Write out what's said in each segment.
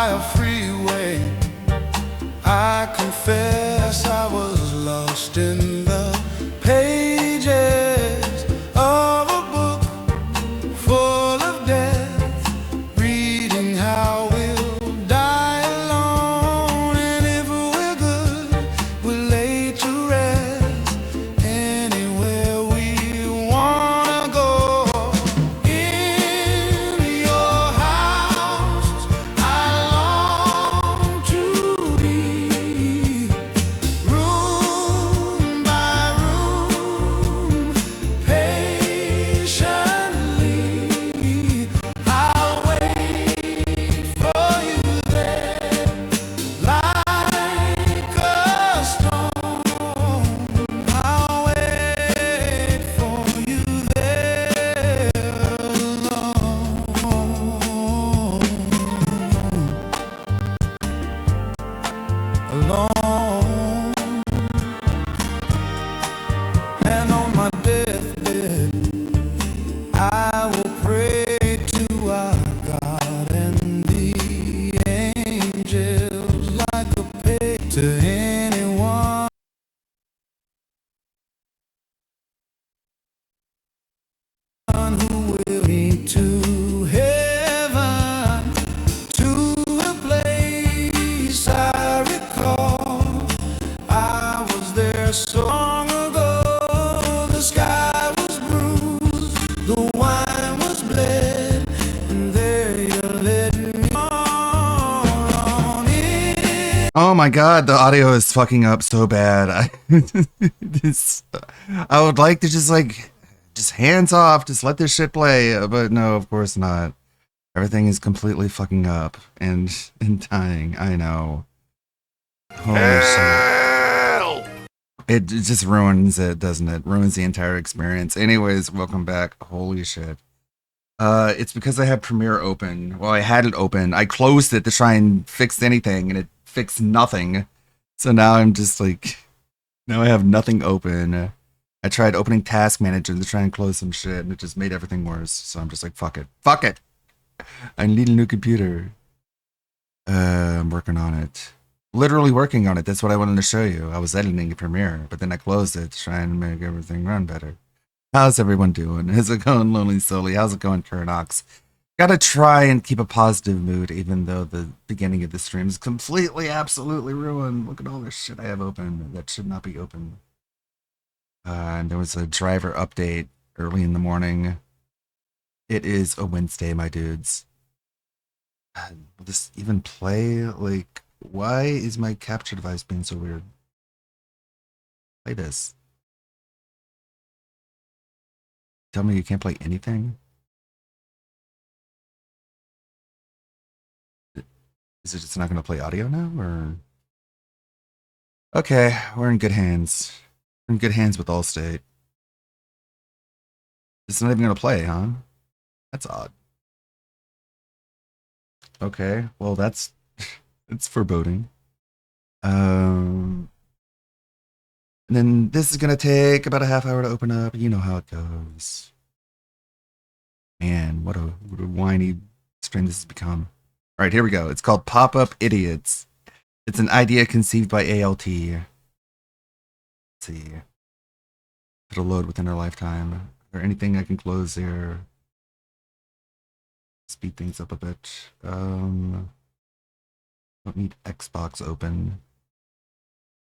by a freeway. I confess I was lost in the pages of a book full of death, reading how we'll die alone, and if we're good, we'll lay to rest anywhere we wanna go. In your house, I long to be, room by room, patiently. I'll wait for you there, like a stone. I'll wait for you there alone. And on my deathbed, I will pray to our God and the angels, like a pay to anyone who will me to heaven, to a place I recall. I was there so long ago. The sky was bruised, the wine was bled, and there you led me on in. Oh my god, the audio is fucking up so bad. I would like to just hands off, just let this shit play, but no, of course not. Everything is completely fucking up and dying. I know. Holy shit. It just ruins it, doesn't it? Ruins the entire experience. Anyways, welcome back. Holy shit. It's because I had Premiere open. Well, I had it open. I closed it to try and fix anything, and it fixed nothing. So now I'm just like, now I have nothing open. I tried opening Task Manager to try and close some shit, and it just made everything worse. So I'm just like, fuck it. Fuck it! I need a new computer. I'm working on it. Literally working on it. That's what I wanted to show you. I was editing Premiere, but then I closed it to try and make everything run better. How's everyone doing? How's it going, Lonely Solely? How's it going, Kurnox? Gotta try and keep a positive mood, even though the beginning of the stream is completely, absolutely ruined. Look at all this shit I have open that should not be open. And there was a driver update early in the morning. It is a Wednesday, my dudes. Will this even play? Like, why is my capture device being so weird? Play this. Tell me you can't play anything? Is it just not going to play audio now, or? Okay, we're in good hands. We're in good hands with Allstate. It's not even going to play, huh? That's odd. Okay, well that's it's foreboding. And then this is gonna take about a half hour to open up. You know how it goes. Man, what a whiny stream this has become. All right, here we go. It's called Pop-Up Idiots. It's an idea conceived by ALT. Let's see. It'll load within our lifetime. Is there anything I can close there? Speed things up a bit. Don't need Xbox open.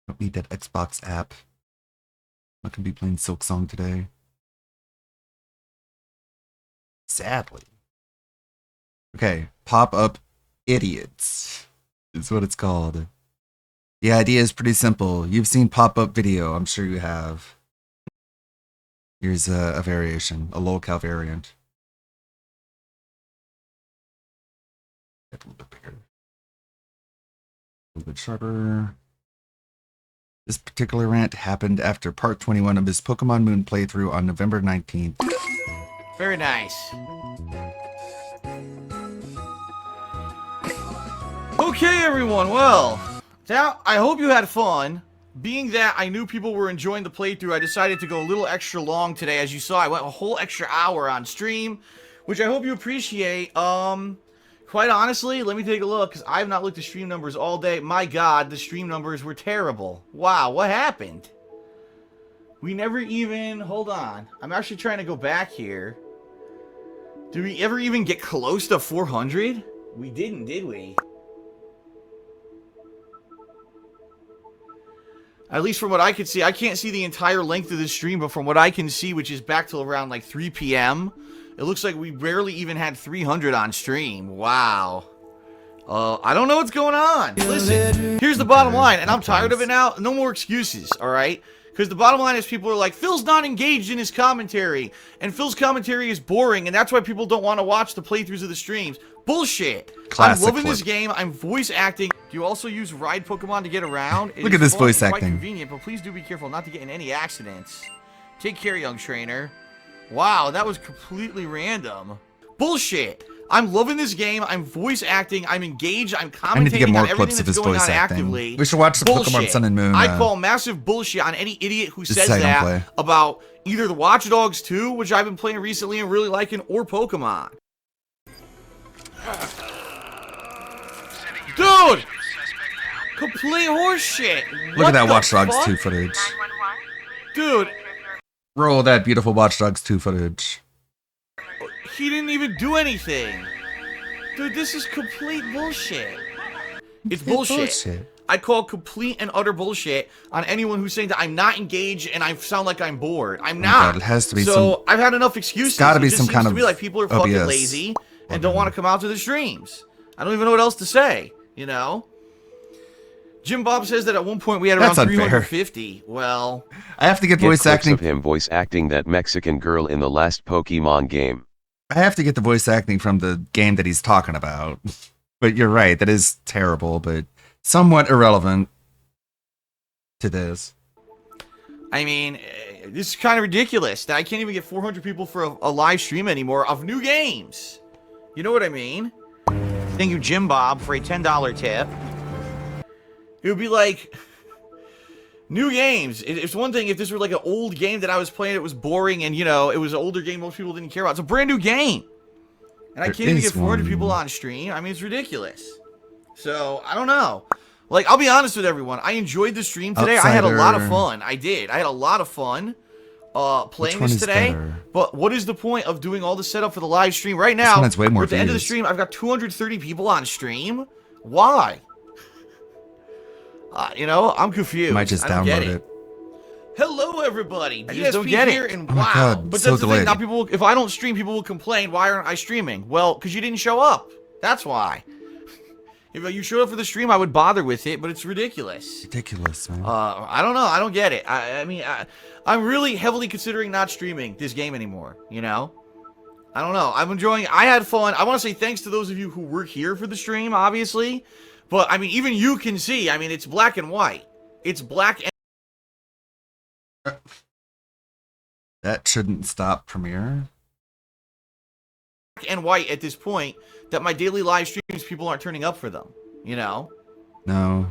Don't need that Xbox app. I'm not gonna be playing Silksong today. Sadly. Okay, Pop-Up Idiots is what it's called. The idea is pretty simple. You've seen pop-up video, I'm sure you have. Here's a variation, a lolcow variant. Get a little bit bigger. A little bit sharper. This particular rant happened after part 21 of his Pokemon Moon playthrough on November 19th. Very nice. Okay, everyone, well, I hope you had fun. Being that I knew people were enjoying the playthrough, I decided to go a little extra long today. As you saw, I went a whole extra hour on stream, which I hope you appreciate. Quite honestly, let me take a look, because I have not looked at stream numbers all day. My God, the stream numbers were terrible. Wow, what happened? We never even... Hold on. I'm actually trying to go back here. Did we ever even get close to 400? We didn't, did we? At least from what I can see. I can't see the entire length of the stream, but from what I can see, which is back till around like 3 p.m., it looks like we barely even had 300 on stream. Wow. I don't know what's going on. Listen, here's the bottom line, and I'm tired of it now. No more excuses, alright? Because the bottom line is people are like, Phil's not engaged in his commentary, and Phil's commentary is boring, and that's why people don't want to watch the playthroughs of the streams. Bullshit. Classic I'm loving clip. this game. I'm voice acting. Do you also use ride Pokemon to get around? Look at this fun voice and quite acting. Convenient, but please do be careful not to get in any accidents. Take care, young trainer. Wow, that was completely random. Bullshit. I'm loving this game. I'm voice acting. I'm engaged. I'm commentating I need to get more on clips everything of that's his going voice on acting. actively. We should watch the Pokemon Bullshit. Sun and Moon. I call massive bullshit on any idiot who says second that play. about either the Watch Dogs 2, which I've been playing recently and really liking, or Pokemon. Dude! Complete horseshit. Look at that Watch Dogs 2 footage. Dude, Roll that beautiful Watch Dogs 2 footage. he didn't even do anything. Dude, this is complete bullshit. It's bullshit. I call complete and utter bullshit on anyone who's saying that I'm not engaged and I sound like I'm bored. I'm not. God, it has to be so I've had enough excuses. It's gotta be it just some seems kind to of be like people are fucking OBS. lazy and don't want to come out to the streams. I don't even know what else to say, you know? Jim Bob says that at one point we had around That's unfair. 350. Well, I have to get Get voice clips acting. of him voice acting that Mexican girl in the last Pokemon game. I have to get the voice acting from the game that he's talking about. But you're right, that is terrible, but somewhat irrelevant to this. I mean, this is kind of ridiculous that I can't even get 400 people for a live stream anymore of new games. You know what I mean? Thank you, Jim Bob, for a $10 tip. It would be like new games. It's one thing if this were like an old game that I was playing, it was boring, and you know, it was an older game most people didn't care about. It's a brand new game. And I There can't even is get 400 one. people on stream. I mean, it's ridiculous. So, I don't know. Like, I'll be honest with everyone. I enjoyed the stream today. I had a lot of Outsider. fun. I did. I had a lot of fun playing one this is today. better? But what is the point of doing all the setup for the live stream? Right This now, one has way more we're at the end of the views. stream, I've got 230 people on stream. Why? You know, I'm confused. Might just I don't get download it. Hello, everybody. I just don't DSP get it. here, and Oh my wow. God, But so that's the thing. delayed. Now, people, if I don't stream, people will complain. Why aren't I streaming? Well, because you didn't show up. That's why. If you showed up for the stream, I would bother with it, but it's ridiculous. Ridiculous, man. I don't know. I don't get it. I mean, I'm really heavily considering not streaming this game anymore, you know? I don't know. I'm enjoying it. I had fun. I want to say thanks to those of you who were here for the stream, obviously. But, I mean, even you can see. I mean, it's black and white. It's black and... That shouldn't stop Premiere. and white at this point that my daily live streams people aren't turning up for them, you know? No.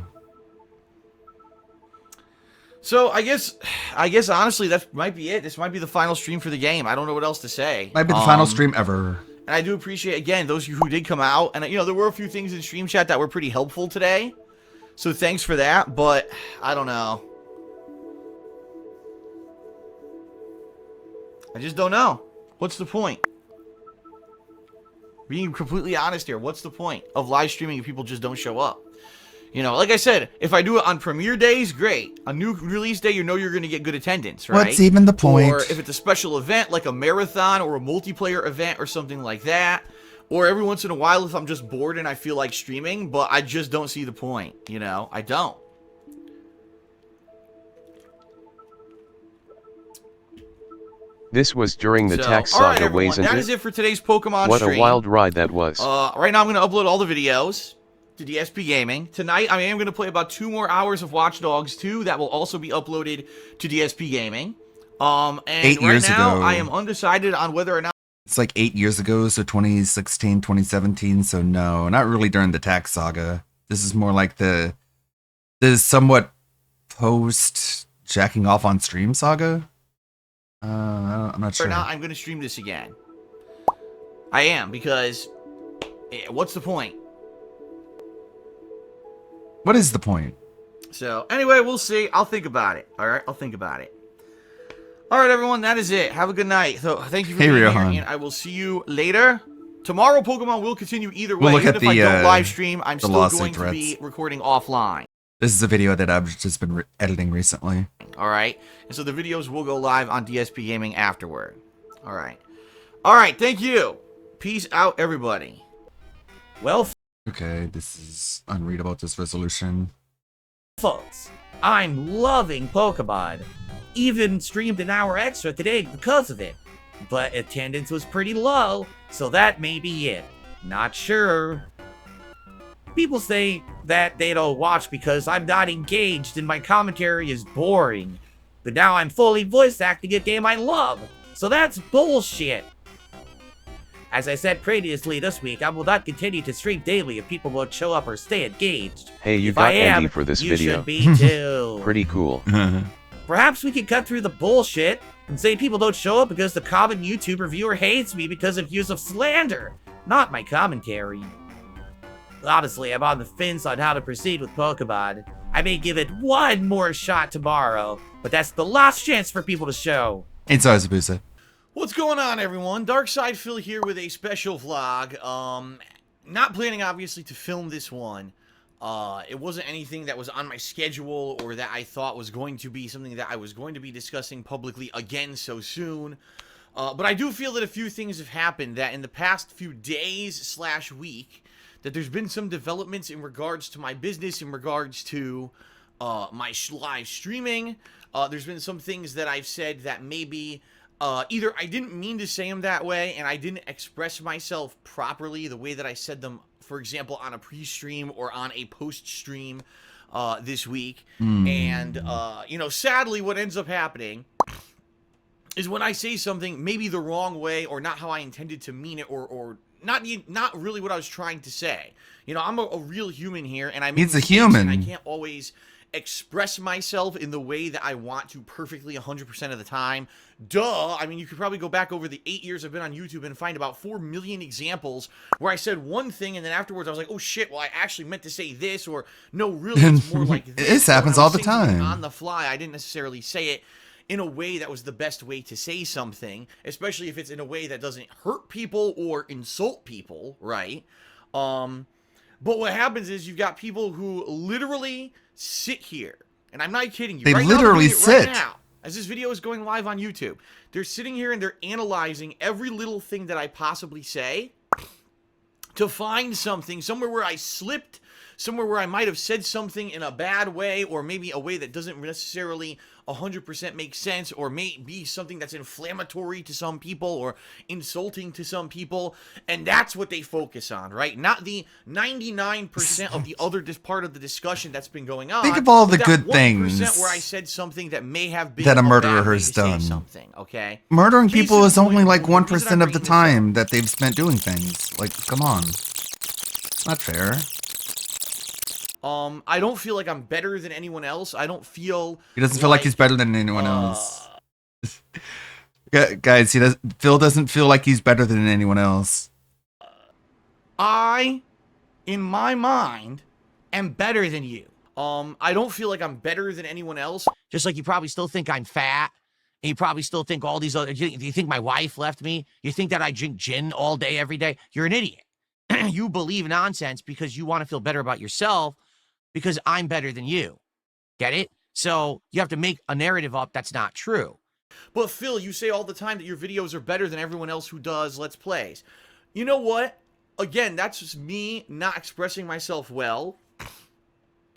So I guess honestly that might be it. This might be the final stream for the game. I don't know what else to say. Might be the final stream ever. And I do appreciate again those of you who did come out, and you know there were a few things in stream chat that were pretty helpful today. So thanks for that, but I don't know. I just don't know. What's the point? Being completely honest here, what's the point of live streaming if people just don't show up? You know, like I said, if I do it on premiere days, great. A new release day, you know you're going to get good attendance, right? What's even the point? Or if it's a special event, like a marathon or a multiplayer event or something like that. Or every once in a while if I'm just bored and I feel like streaming, but I just don't see the point, you know? I don't. This was during the So, tax all right, saga, everyone, wasn't that it? is it for today's Pokemon What stream. a wild ride that was. Right now I'm going to upload all the videos to DSP Gaming. Tonight I am going to play about 2 more hours of Watch Dogs 2. That will also be uploaded to DSP Gaming. And 8 right years now ago. I am undecided on whether or not It's like 8 years ago, so 2016, 2017, so no, not really during the tax saga. This is more like the somewhat post jacking off on stream saga. I'm not sure. I'm going to stream this again. I am, because What's the point? What is the point? So, anyway, we'll see. I'll think about it. All right, I'll think about it. All right, everyone, that is it. Have a good night. So, thank you for being here, and I will see you later. Tomorrow, Pokemon will continue either way. Even if I don't live stream, I'm still going to be recording offline. This is a video that I've just been editing recently. All right, and so the videos will go live on DSP Gaming afterward. All right, thank you. Peace out, everybody. Well, okay, this is unreadable, this resolution. Folks, I'm loving Pokemon. Even streamed an hour extra today because of it. But attendance was pretty low, so that may be it. Not sure. People say that they don't watch because I'm not engaged and my commentary is boring. But now I'm fully voice acting a game I love, so that's bullshit. As I said previously this week, I will not continue to stream daily if people won't show up or stay engaged. Hey, you if got I am, Andy for this you video. Should be too. Pretty cool. Perhaps we could cut through the bullshit and say people don't show up because the common YouTuber viewer hates me because of use of slander, not my commentary. Honestly, I'm on the fence on how to proceed with Pokemon. I may give it one more shot tomorrow, but that's the last chance for people to show. It's Azabusa. what's going on, everyone? Darkside Phil here with a special vlog. Not planning, obviously, to film this one. It wasn't anything that was on my schedule or that I thought was going to be something that I was going to be discussing publicly again so soon. But I do feel that a few things have happened that in the past few days / week, that there's been some developments in regards to my business, in regards to my live streaming. There's been some things that I've said that maybe either I didn't mean to say them that way and I didn't express myself properly the way that I said them, for example, on a pre-stream or on a post-stream this week. And, you know, sadly what ends up happening is when I say something maybe the wrong way or not how I intended to mean it or not really what I was trying to say. You know, I'm a real human here, and He's a human. And I can't always express myself in the way that I want to perfectly 100% of the time. Duh. I mean, you could probably go back over the 8 years I've been on YouTube and find about 4 million examples where I said one thing and then afterwards I was like, oh shit, well I actually meant to say this, or no, really it's more like this. This happens all the time. On the fly, I didn't necessarily say it in a way that was the best way to say something, especially if it's in a way that doesn't hurt people or insult people, right? But what happens is you've got people who literally sit here, and I'm not kidding you. They right literally now, sit. Right now, as this video is going live on YouTube, they're sitting here and they're analyzing every little thing that I possibly say to find something, somewhere where I slipped, somewhere where I might have said something in a bad way, or maybe a way that doesn't necessarily 100% make sense, or may be something that's inflammatory to some people or insulting to some people, and that's what they focus on, right? Not the 99% of the other part of the discussion that's been going on. Think of all the that good 1% things where I said something that may have been that a bad murderer way has to say done. Something, okay? Murdering Case people in is only point, like the reason 1% I'm of the bringing this up- time that they've spent doing things. Like, come on. It's not fair. I don't feel like I'm better than anyone else. I don't feel He doesn't feel like he's better than anyone else. Guys, Phil doesn't feel like he's better than anyone else. I, in my mind, am better than you. I don't feel like I'm better than anyone else. Just like you probably still think I'm fat, and you probably still think all these other... Do you think my wife left me? You think that I drink gin all day, every day? You're an idiot. You believe nonsense because you want to feel better about yourself because I'm better than you. Get it? So you have to make a narrative up that's not true. But Phil, you say all the time that your videos are better than everyone else who does Let's Plays. You know what? Again, that's just me not expressing myself well.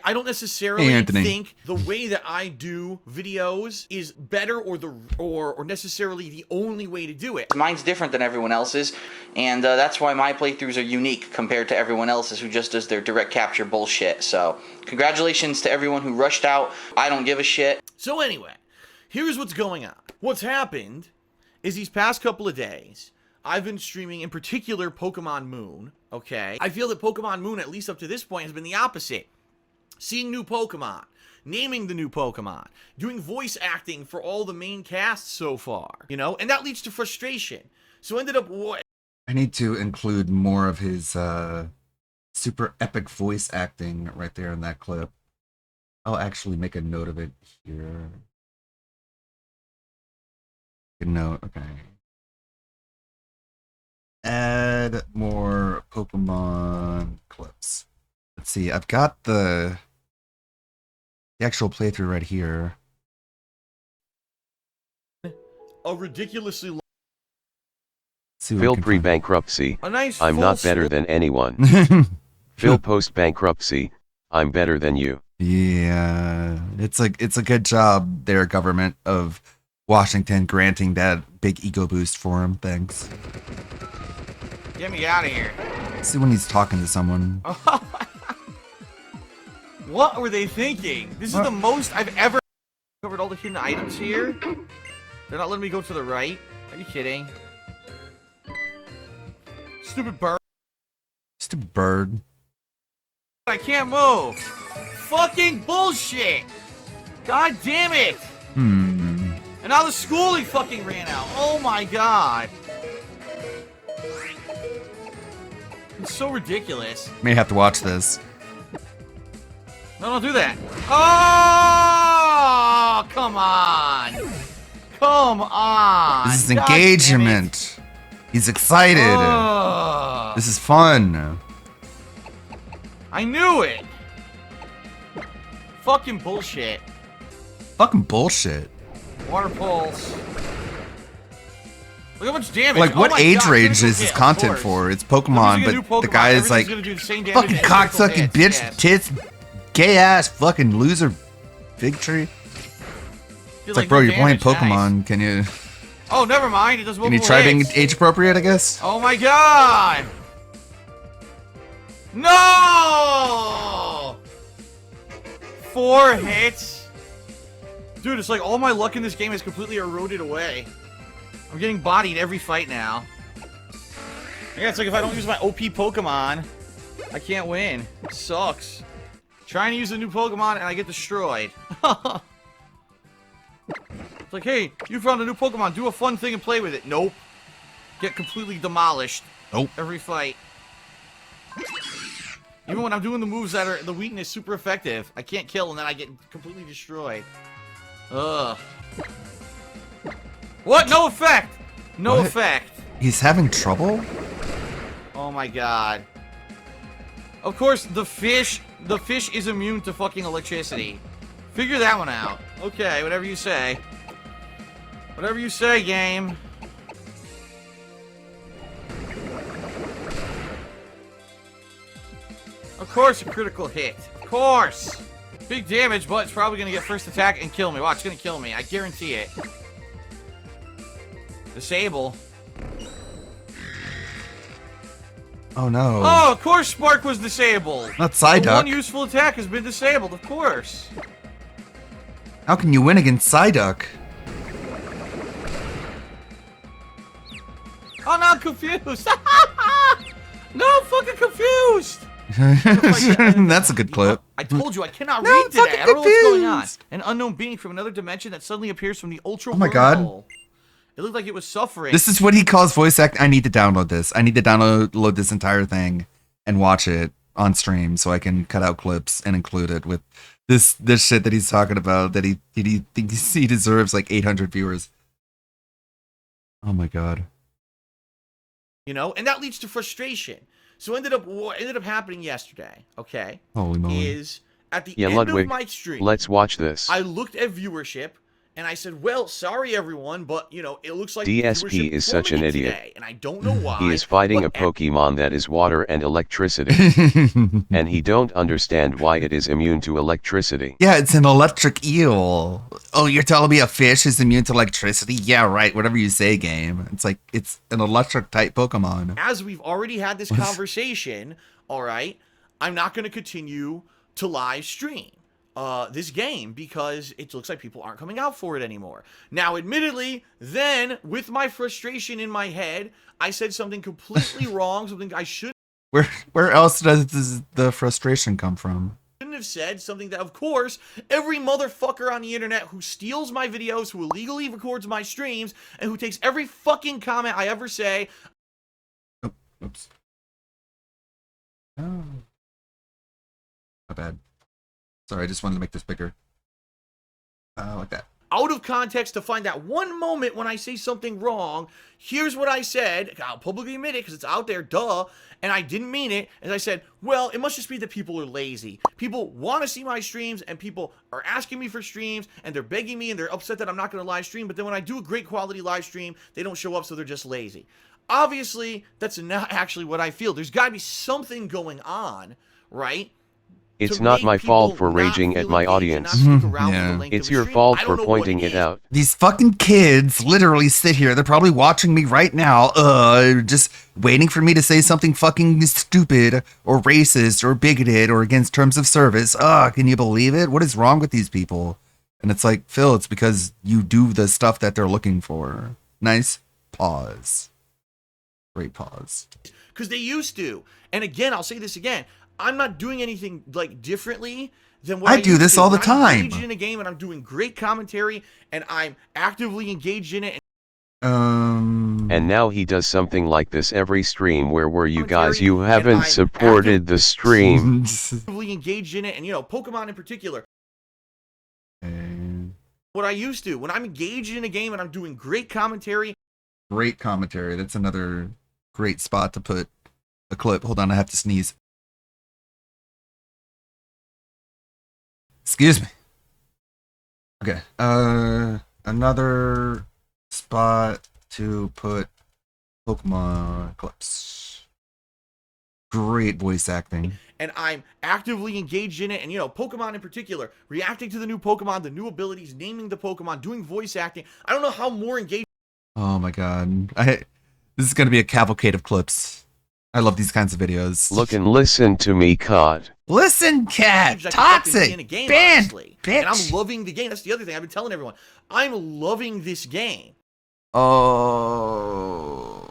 I don't necessarily think the way that I do videos is better or necessarily the only way to do it. Mine's different than everyone else's, and that's why my playthroughs are unique compared to everyone else's who just does their direct capture bullshit. So, congratulations to everyone who rushed out. I don't give a shit. So anyway, here's what's going on. What's happened is these past couple of days, I've been streaming, in particular, Pokemon Moon, okay? I feel that Pokemon Moon, at least up to this point, has been the opposite. Seeing new Pokemon, naming the new Pokemon, doing voice acting for all the main casts so far, you know? And that leads to frustration. So ended up... I need to include more of his super epic voice acting right there in that clip. I'll actually make a note of it here. Good note, okay. Add more Pokemon clips. Let's see, I've got the actual playthrough right here. A ridiculously long, See what we Phil can find. pre-bankruptcy, a nice I'm full not better slip. than anyone. Phil post-bankruptcy, I'm better than you. Yeah, it's a good job there, government of Washington, granting that big ego boost for him. Thanks. Get me out of here. See when he's talking to someone. What were they thinking? This is the most I've ever covered all the hidden items here. They're not letting me go to the right. Are you kidding? Stupid bird. Stupid bird. I can't move. Fucking bullshit. God damn it. Hmm. And now the schooling fucking ran out. Oh my god. It's so ridiculous. May have to watch this. No, don't do that. Oh, come on. Come on. This is God damn it. engagement. He's excited. Ugh. This is fun. I knew it. Fucking bullshit. Fucking bullshit. Water pulse. Look how much damage. Like, Oh what my age God, range critical is this hit, of content course. for? It's I'm Pokemon, using a new but the Pokemon. guy is like, Everything's gonna do the same damage fucking as critical cocksucking hits, bitch, yes. tits, gay ass, fucking loser, fig tree. Did, It's like, bro, no you're playing damage, Pokemon. nice. Can you Oh, never mind. It does multiple try being hits. age appropriate? I guess. Oh my god! No! 4 hits? Dude, it's like all my luck in this game is completely eroded away. I'm getting bodied every fight now. Yeah, it's like if I don't use my OP Pokemon, I can't win. It sucks. Trying to use a new Pokemon and I get destroyed. It's like, hey, you found a new Pokemon, do a fun thing and play with it. Nope. Get completely demolished. Nope. Every fight. Even when I'm doing the moves that are the weakness super effective, I can't kill and then I get completely destroyed. Ugh. What? No effect! No What? effect. He's having trouble. Oh my god. Of course, the fish is immune to fucking electricity. Figure that one out. Okay, whatever you say. Whatever you say, game. Of course, a critical hit. Of course. Big damage, but it's probably gonna get first attack and kill me. Watch, it's gonna kill me. I guarantee it. Disable. Oh no. Oh, of course Spark was disabled. Not The Psyduck. one useful attack has been disabled, of course. How can you win against Psyduck? Oh, no, I'm confused. No, I'm fucking confused. That's a good clip. I told you I cannot No, read I'm today. fucking I don't know what's going on. confused. An unknown being from another dimension that suddenly appears from the ultra. Oh my God. wormhole. It looked like it was suffering. This is what he calls voice act. I need to download this. I need to download this entire thing and watch it on stream so I can cut out clips and include it with this shit that he's talking about that he thinks he deserves like 800 viewers. Oh my god. You know, and that leads to frustration. So what ended up happening yesterday, okay, Holy moly. is at the Yeah, end Ludwig, of my stream, let's watch this. I looked at viewership and I said, well, sorry everyone, but you know, it looks like DSP viewership is such an plummeted idiot. today, and I don't know why. He is fighting a but Pokemon that is water and electricity, and he don't understand why it is immune to electricity. Yeah, it's an electric eel. Oh, you're telling me a fish is immune to electricity? Yeah, right. Whatever you say, game. It's like, it's an electric type Pokemon. as we've already had this conversation, all right, I'm not going to continue to live stream this game because it looks like people aren't coming out for it anymore. Now, admittedly, then with my frustration in my head, I said something completely wrong, something I shouldn't Where else does the frustration come from? have said, something that, of course, every motherfucker on the internet who steals my videos, who illegally records my streams, and who takes every fucking comment I ever say. Oops. Oh. My bad. Sorry, I just wanted to make this bigger. Like that. Out of context to find that one moment when I say something wrong. Here's what I said. I'll publicly admit it because it's out there, duh. And I didn't mean it. As I said, well, it must just be that people are lazy. People want to see my streams and people are asking me for streams and they're begging me and they're upset that I'm not going to live stream. But then when I do a great quality live stream, they don't show up, so they're just lazy. Obviously, that's not actually what I feel. There's got to be something going on, right? It's not my fault for raging at my audience. Yeah. It's your fault for pointing it out. These fucking kids literally sit here. They're probably watching me right now, just waiting for me to say something fucking stupid or racist or bigoted or against terms of service. Can you believe it? What is wrong with these people? And it's like, Phil, it's because you do the stuff that they're looking for. Nice pause. Great pause. Because they used to. And again, I'll say this again. I'm not doing anything like differently than what I do used this to. all the When I'm time. engaged in a game and I'm doing great commentary and I'm actively engaged in it. And now he does something like this every stream. Where were you guys? Commentary, You and haven't I'm supported the stream. Actively engaged in it, and Pokemon in particular. And What I used to, when I'm engaged in a game and I'm doing great commentary. great commentary. That's another great spot to put a clip. Hold on, I have to sneeze. Excuse me. Okay. Another spot to put Pokemon clips. Great voice acting. And I'm actively engaged in it, and Pokemon in particular, reacting to the new Pokemon, the new abilities, naming the Pokemon, doing voice acting. I don't know how more engaged. Oh my god. This is gonna be a cavalcade of clips. I love these kinds of videos. Look and listen to me, COD. Listen, cat. I can Toxic. fucking be in a game, Banned. honestly. Bitch. And I'm loving the game. That's the other thing I've been telling everyone. I'm loving this game. Oh.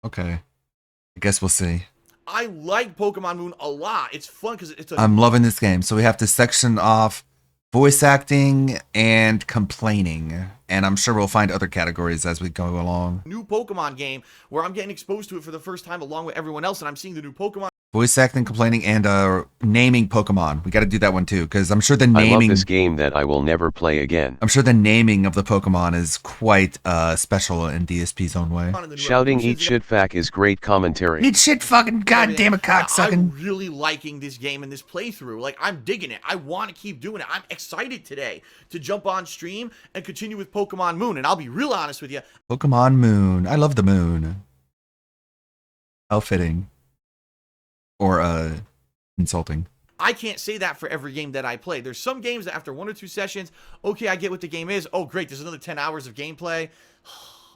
Okay. I guess we'll see. I like Pokemon Moon a lot. It's fun because it's a I'm loving this game. So we have to section off voice acting and complaining. And I'm sure we'll find other categories as we go along. new Pokemon game where I'm getting exposed to it for the first time along with everyone else, and I'm seeing the new Pokemon. Voice acting, complaining, and naming Pokemon. We got to do that one too, because I'm sure the I love naming. this game that I will never play again. I'm sure the naming of the Pokemon is quite special in DSP's own way. And the new Shouting evolutions eat shit fack is great commentary. Eat shit, fucking goddamn it, cocksucking. I'm really liking this game and this playthrough. Like, I'm digging it. I want to keep doing it. I'm excited today to jump on stream and continue with Pokemon Moon. And I'll be real honest with you. Pokemon Moon. I love the moon. How fitting. Or insulting. I can't say that for every game that I play. There's some games that after 1 or 2 sessions, okay, I get what the game is. Oh, great, there's another 10 hours of gameplay.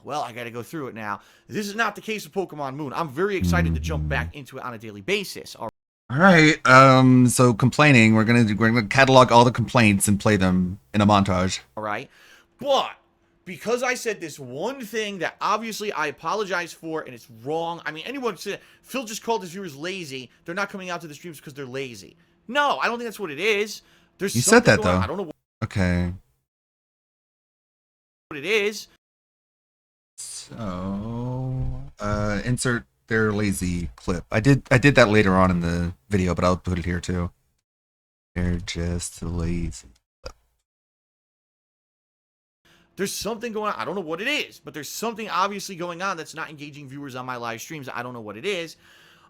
Well, I got to go through it now. This is not the case with Pokemon Moon. I'm very excited to jump back into it on a daily basis. All right. So complaining, we're gonna catalog all the complaints and play them in a montage. All right. But because I said this one thing that obviously I apologize for and it's wrong. I mean, anyone said Phil just called his viewers lazy. They're not coming out to the streams because they're lazy. No, I don't think that's what it is. There's You said that something going on. though. I don't know Okay. what it is. So insert their lazy clip. I did that later on in the video, but I'll put it here too. They're just lazy. There's something going on. I don't know what it is, but there's something obviously going on that's not engaging viewers on my live streams. I don't know what it is.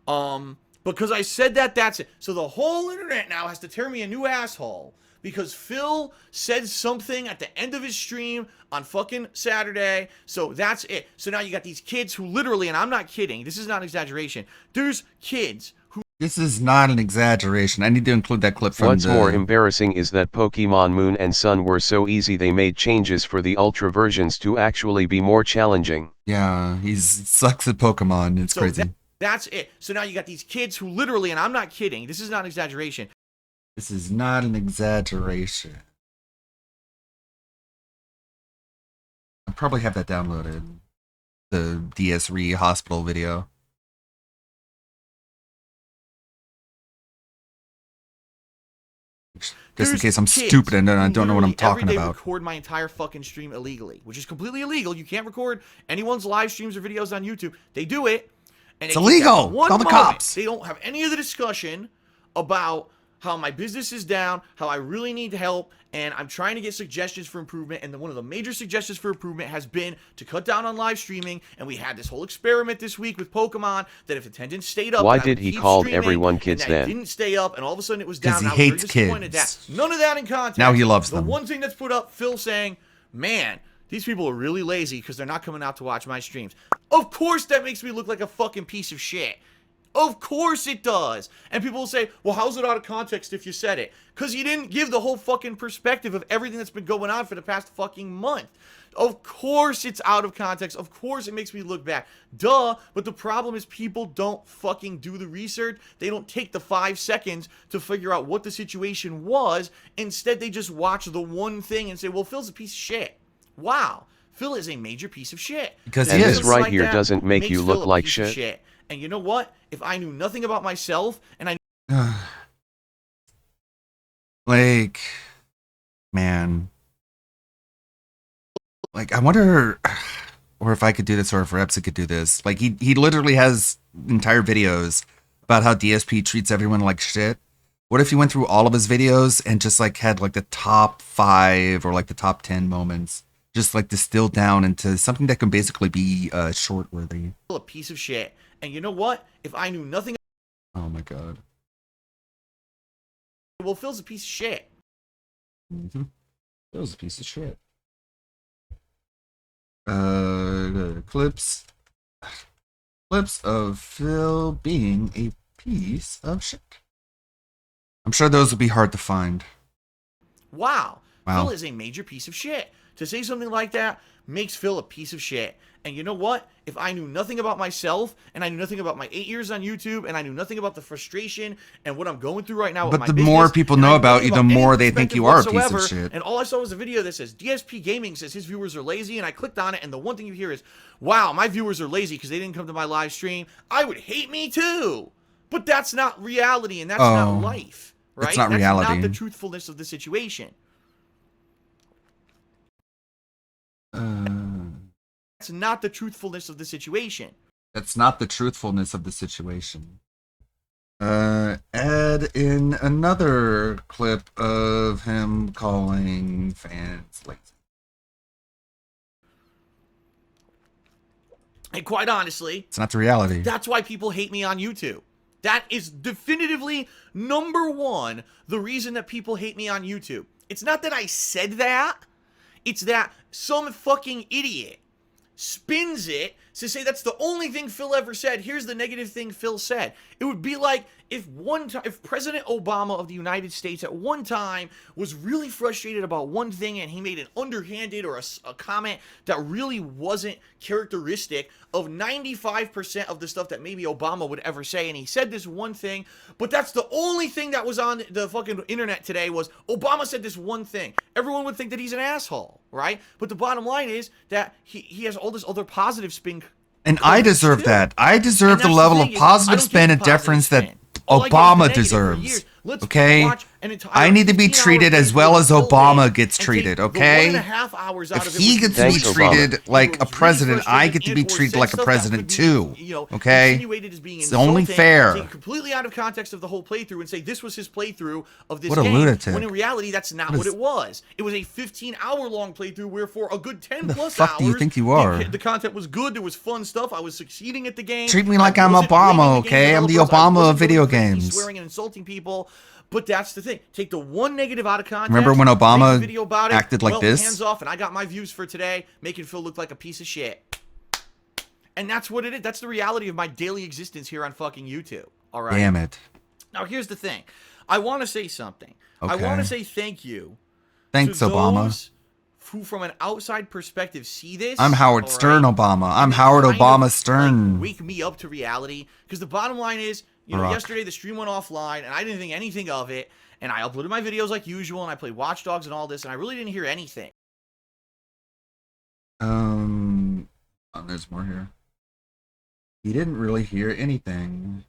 Because I said that, that's it. So the whole internet now has to tear me a new asshole because Phil said something at the end of his stream on fucking Saturday. So that's it. So now you got these kids who literally, and I'm not kidding, this is not an exaggeration. There's kids who This is not an exaggeration. I need to include that clip from What's more embarrassing is that Pokemon Moon and Sun were so easy they made changes for the Ultra versions to actually be more challenging. Yeah, he sucks at Pokemon. It's so crazy. that's it. So now you got these kids who literally, and I'm not kidding, this is not an exaggeration. This is not an exaggeration. I probably have that downloaded. The DS hospital video. Just in case I'm stupid and I don't know what I'm talking every day about. Record my entire fucking stream illegally, which is completely illegal. You can't record anyone's live streams or videos on YouTube. They do it, And It's they take that illegal. one Call the moment. cops. They don't have any of the discussion about how my business is down, how I really need help, and I'm trying to get suggestions for improvement. And one of the major suggestions for improvement has been to cut down on live streaming. And we had this whole experiment this week with Pokemon that if attendance stayed up, Why then I did would he keep call streaming, everyone and kids that then? it didn't stay up, and all of a sudden it was down. 'Cause he and I was very hates disappointed kids. that none of that in context. Now he loves the them. The one thing that's put up, Phil saying, "Man, these people are really lazy because they're not coming out to watch my streams." Of course, that makes me look like a fucking piece of shit. Of course it does. And people will say, well, how's it out of context if you said it? Because you didn't give the whole fucking perspective of everything that's been going on for the past fucking month. Of course it's out of context. Of course it makes me look bad. Duh. But the problem is people don't fucking do the research. They don't take the 5 seconds to figure out what the situation was. Instead, they just watch the one thing and say, well, Phil's a piece of shit. Wow. Phil is a major piece of shit. Because And he this is. right Like here that doesn't make makes you Phil look a like piece of shit. And you know what? If I knew nothing about myself and I Like, man. Like, I wonder, or if I could do this, or if Repsa could do this. Like, he literally has entire videos about how DSP treats everyone like shit. What if he went through all of his videos and just, like, had, like, the top 5 or, like, the top 10 moments, just, like, distilled down into something that can basically be short-worthy. a piece of shit. And you know what? If I knew nothing, Oh, my God. well, Phil's a piece of shit. Mm-hmm. That was a piece of shit. Clips of Phil being a piece of shit. I'm sure those would be hard to find. Wow. Wow. Phil is a major piece of shit. To say something like that makes Phil a piece of shit. And you know what? If I knew nothing about myself, and I knew nothing about my 8 years on YouTube, and I knew nothing about the frustration and what I'm going through right now with But my the business, more people and I know knew about nothing you, the any more they think perspective you are a piece of whatsoever, shit. And all I saw was a video that says DSP Gaming says his viewers are lazy, and I clicked on it, and the one thing you hear is, wow, my viewers are lazy because they didn't come to my live stream. I would hate me too. But that's not reality, and that's not life, right? That's not That's reality. not the truthfulness of the situation. That's not the truthfulness of the situation. That's not the truthfulness of the situation. Add in another clip of him calling fans lazy. And quite honestly, It's not the reality. that's why people hate me on YouTube. That is definitively number one, the reason that people hate me on YouTube. It's not that I said that. It's that some fucking idiot spins it to say that's the only thing Phil ever said. Here's the negative thing Phil said. It would be like if President Obama of the United States at one time was really frustrated about one thing and he made an underhanded or a comment that really wasn't characteristic of 95% of the stuff that maybe Obama would ever say, and he said this one thing, but that's the only thing that was on the fucking internet today was Obama said this one thing. Everyone would think that he's an asshole, right? But the bottom line is that he has all this other positive spin. And I deserve that. I deserve And the that's level the of thing is, I positive don't spin get and the positive deference that spin. All I get is the Obama negative for deserves. years. Let's Okay? watch an entire I need to be 15-hour treated as well as video Obama gets and treated, take okay? The 1.5 hours out If of it he with gets to the be Thanks, video, treated either like it a was really president, I frustrating get to be and/or treated said like a stuff that president could be, too. you know, Okay? insinuated as being It's only insulting, fair. take it completely out of context of the whole playthrough and say this was his playthrough of this What a game. lunatic. When in reality, that's not What what is- it was. It was a 15-hour long playthrough where for a good 10 the plus fuck hours, do you think you are? The content was good. There was fun stuff. I was succeeding at the game. Treat me I like I'm wasn't Obama, blaming the game okay? I'm the developers. I Obama wasn't of video going crazy games. Swearing and insulting people. But that's the thing. Take the one negative out of context. Remember when Obama make a video about it, acted like well, this? Hands off, and I got my views for today, making Phil look like a piece of shit. And that's what it is. That's the reality of my daily existence here on fucking YouTube. All right. Damn it. Now here's the thing. I want to say something. I Okay. want to say thank you. Thanks, to Obama. those who, from an outside perspective, see this. I'm Howard all Stern right, Obama. I'm and Howard kind of, Obama Stern. Like, wake me up to reality. Because the bottom line is, you know, Barack. yesterday the stream went offline, and I didn't think anything of it. And I uploaded my videos like usual, and I played Watch Dogs and all this, and I really didn't hear anything. Oh, there's more here. He didn't really hear anything.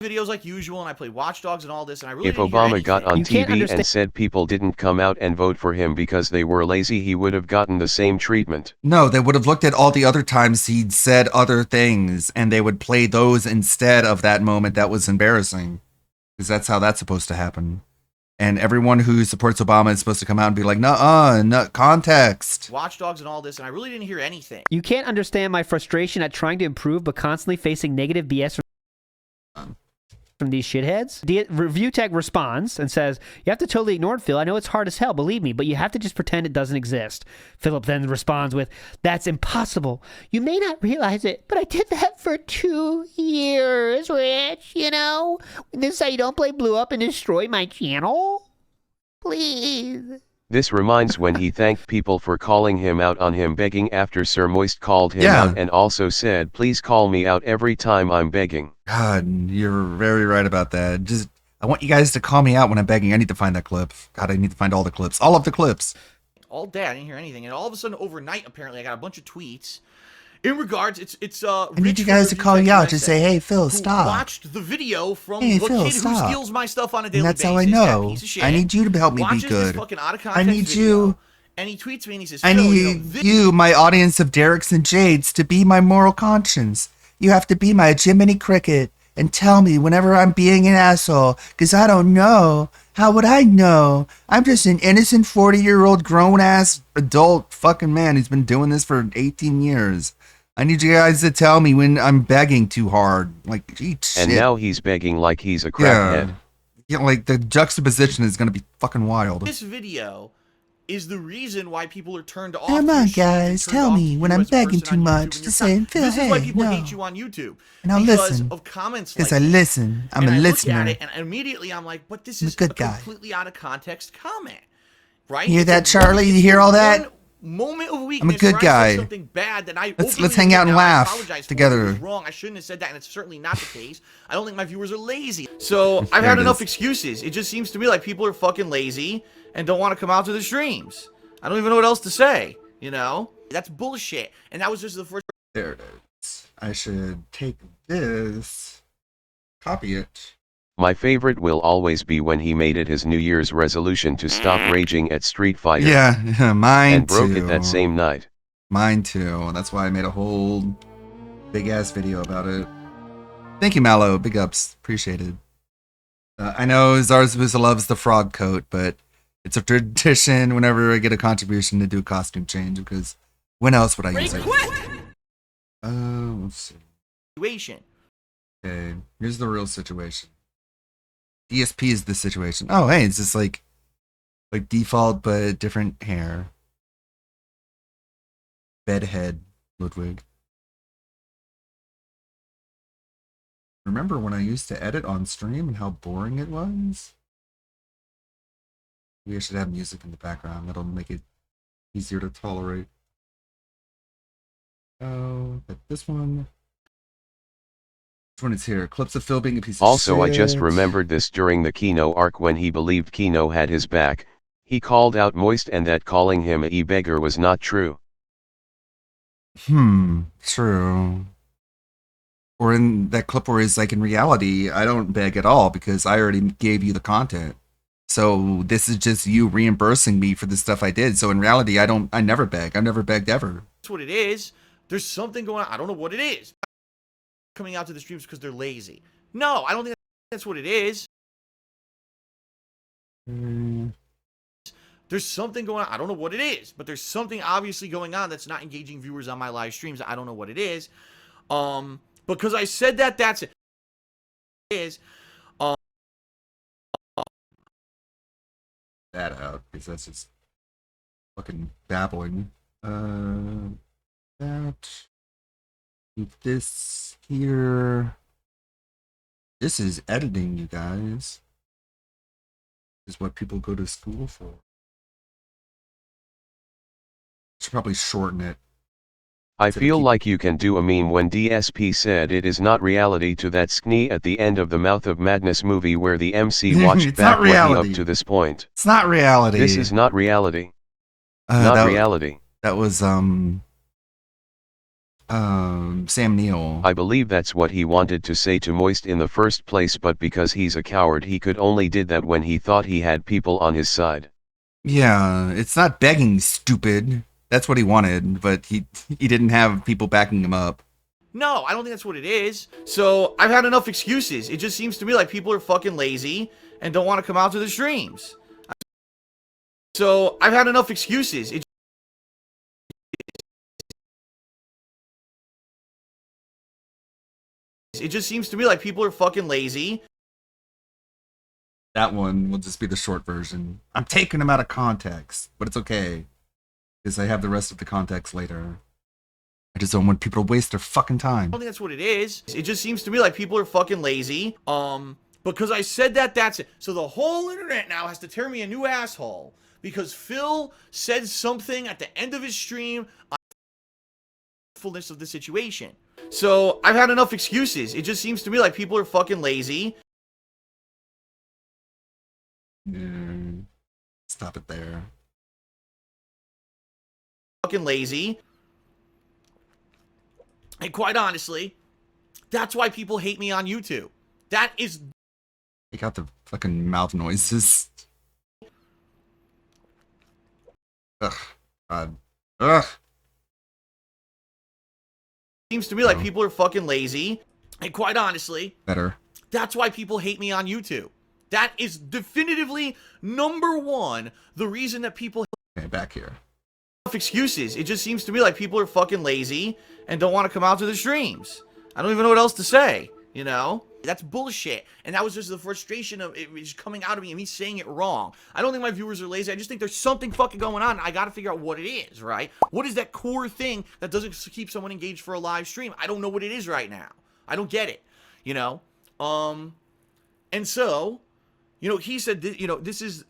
videos like usual, and I played Watch Dogs and all this, and I really If didn't hear Obama got anything. on You can't TV and understand- said people didn't come out and vote for him because they were lazy, he would have gotten the same treatment. No, they would have looked at all the other times he'd said other things, and they would play those instead of that moment that was embarrassing. Because that's how that's supposed to happen. And everyone who supports Obama is supposed to come out and be like, no context. Watch Dogs and all this, and I really didn't hear anything. You can't understand my frustration at trying to improve but constantly facing negative BS from these shitheads. The review tech responds and says, you have to totally ignore it, Phil. I know it's hard as hell, believe me, but you have to just pretend it doesn't exist. Philip then responds with, that's impossible. You may not realize it, but I did that for 2 years, Rich, you know? This is how you don't play Blue Up and destroy my channel? Please. This reminds when he thanked people for calling him out on him begging after Sir Moist called him Yeah. out and also said, please call me out every time I'm begging. God, you're very right about that. Just, I want you guys to call me out when I'm begging. I need to find that clip. God, I need to find all the clips. All of the clips. All day, I didn't hear anything, and all of a sudden, overnight, apparently, I got a bunch of tweets. In regards, it's I need you guys to call you out to say, hey, Phil, stop. Watched the video from Hey, the Phil, kid stop. who steals my stuff on a daily And that's basis. how I that know. piece of shit. I need you to help me be Watches this good. fucking out of I context need video, you. And he tweets me and he says, I Phil, need this you, my audience of Derricks and Jades, to be my moral conscience. You have to be my Jiminy Cricket and tell me whenever I'm being an asshole, because I don't know. How would I know? I'm just an innocent 40-year-old grown-ass adult fucking man who's been doing this for 18 years. I need you guys to tell me when I'm begging too hard. Like, eat shit. And now he's begging like he's a crackhead. Yeah, like, the juxtaposition is going to be fucking wild. This video is the reason why people are turned off. Come your on, shit and guys, turned tell off me you when I'm as a begging person too on YouTube much and to your say, content. Phil, This is why hey, people no. hate you on YouTube. And I'll because listen. of comments Because like I this. listen. I'm And a I listener. look at it, and immediately I'm like, but this I'm a is good a guy. completely out of context comment. Right? Hear It's that, a Charlie? it's You hear all one that? Moment of weakness. good where I guy. said something bad that I Let's openly hang out and admit now, I laugh apologize for. together. It was wrong. I shouldn't have said that, and it's certainly not the case. I don't think my viewers are lazy. So I've There had it enough is. excuses. It just seems to me like people are fucking lazy and don't want to come out to the streams. I don't even know what else to say. You know, that's bullshit. And that was just the first. There it is. I should take this, copy it. My favorite will always be when he made it his New Year's resolution to stop raging at Street Fighter. Yeah, mine And broke too. it that same night. Mine too. That's why I made a whole big ass video about it. Thank you, Mallow. Big ups. Appreciated. I know Zarzabuzza loves the frog coat, but it's a tradition whenever I get a contribution to do a costume change, because when else would I use it? Let's see. Situation. Okay, here's the real situation. DSP is the situation. Oh, hey, it's just like default but different hair. Bedhead Ludwig. Remember when I used to edit on stream and how boring it was? Maybe I should have music in the background. That'll make it easier to tolerate. Oh, but this one. Which one is here? Clips of Phil being a piece of Also, I just shit. remembered this during the Kino arc when he believed Kino had his back. He called out Moist and that calling him a e-beggar was not true. True. Or in that clip where he's like, in reality, I don't beg at all because I already gave you the content. So this is just you reimbursing me for the stuff I did. So in reality, I never beg. I've never begged ever. That's what it is. There's something going on. I don't know what it is. Coming out to the streams because they're lazy. No, I don't think that's what it is. There's something going on. I don't know what it is, but there's something obviously going on that's not engaging viewers on my live streams. I don't know what it is. Because I said that, that's it. It is. That out because that's just fucking babbling. That. Keep this here. This is editing, you guys. This is what people go to school for. Should probably shorten it. I Instead of feel keep- like you can do a meme when DSP said it is not reality to that sknee at the end of the Mouth of Madness movie where the MC watched It's back not what he reality. up to this point. It's not reality. This is not reality. Not that, reality. That was Sam Neill. I believe that's what he wanted to say to Moist in the first place, but because he's a coward he could only did that when he thought he had people on his side. Yeah, it's not begging, stupid. That's what he wanted, but he didn't have people backing him up. No, I don't think that's what it is. So I've had enough excuses. It just seems to me like people are fucking lazy and don't want to come out to the streams. So I've had enough excuses. It just seems to me like people are fucking lazy. That one will just be the short version. I'm taking them out of context, but it's okay. Because I have the rest of the context later. I just don't want people to waste their fucking time. I don't think that's what it is. It just seems to me like people are fucking lazy. Because I said that, that's it. So the whole internet now has to tear me a new asshole. Because Phil said something at the end of his stream on the fullness of the situation. So I've had enough excuses. It just seems to me like people are fucking lazy. Stop it there. Fucking lazy. And quite honestly, that's why people hate me on YouTube. That is... Take out the fucking mouth noises. Ugh. God. Ugh. Seems to me like people are fucking lazy. And quite honestly, Better. that's why people hate me on YouTube. That is definitively number one, the reason that people Okay, back here. have excuses. It just seems to me like people are fucking lazy and don't want to come out to the streams. I don't even know what else to say, you know? That's bullshit. And that was just the frustration of it just coming out of me and me saying it wrong. I don't think my viewers are lazy. I just think there's something fucking going on. I got to figure out what it is, right? What is that core thing that doesn't keep someone engaged for a live stream? I don't know what it is right now. I don't get it, you know? And so, you know, he said, you know, this is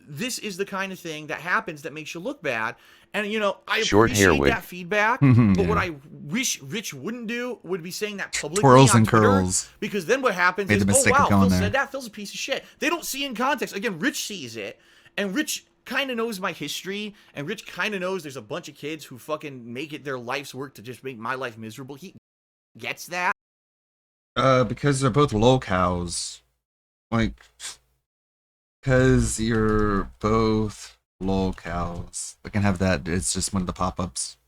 the kind of thing that happens that makes you look bad. And, you know, I appreciate that feedback, but what I wish Rich wouldn't do would be saying that publicly Twirls on and Twitter, curls. because then what happens Made is, the oh, mistake of wow, going Phil there. said that. Phil's a piece of shit. They don't see in context. Again, Rich sees it, and Rich kind of knows my history, and Rich kind of knows there's a bunch of kids who fucking make it their life's work to just make my life miserable. He gets that. Because they're both locals. Like, because you're both locals. I can have that. It's just one of the pop-ups.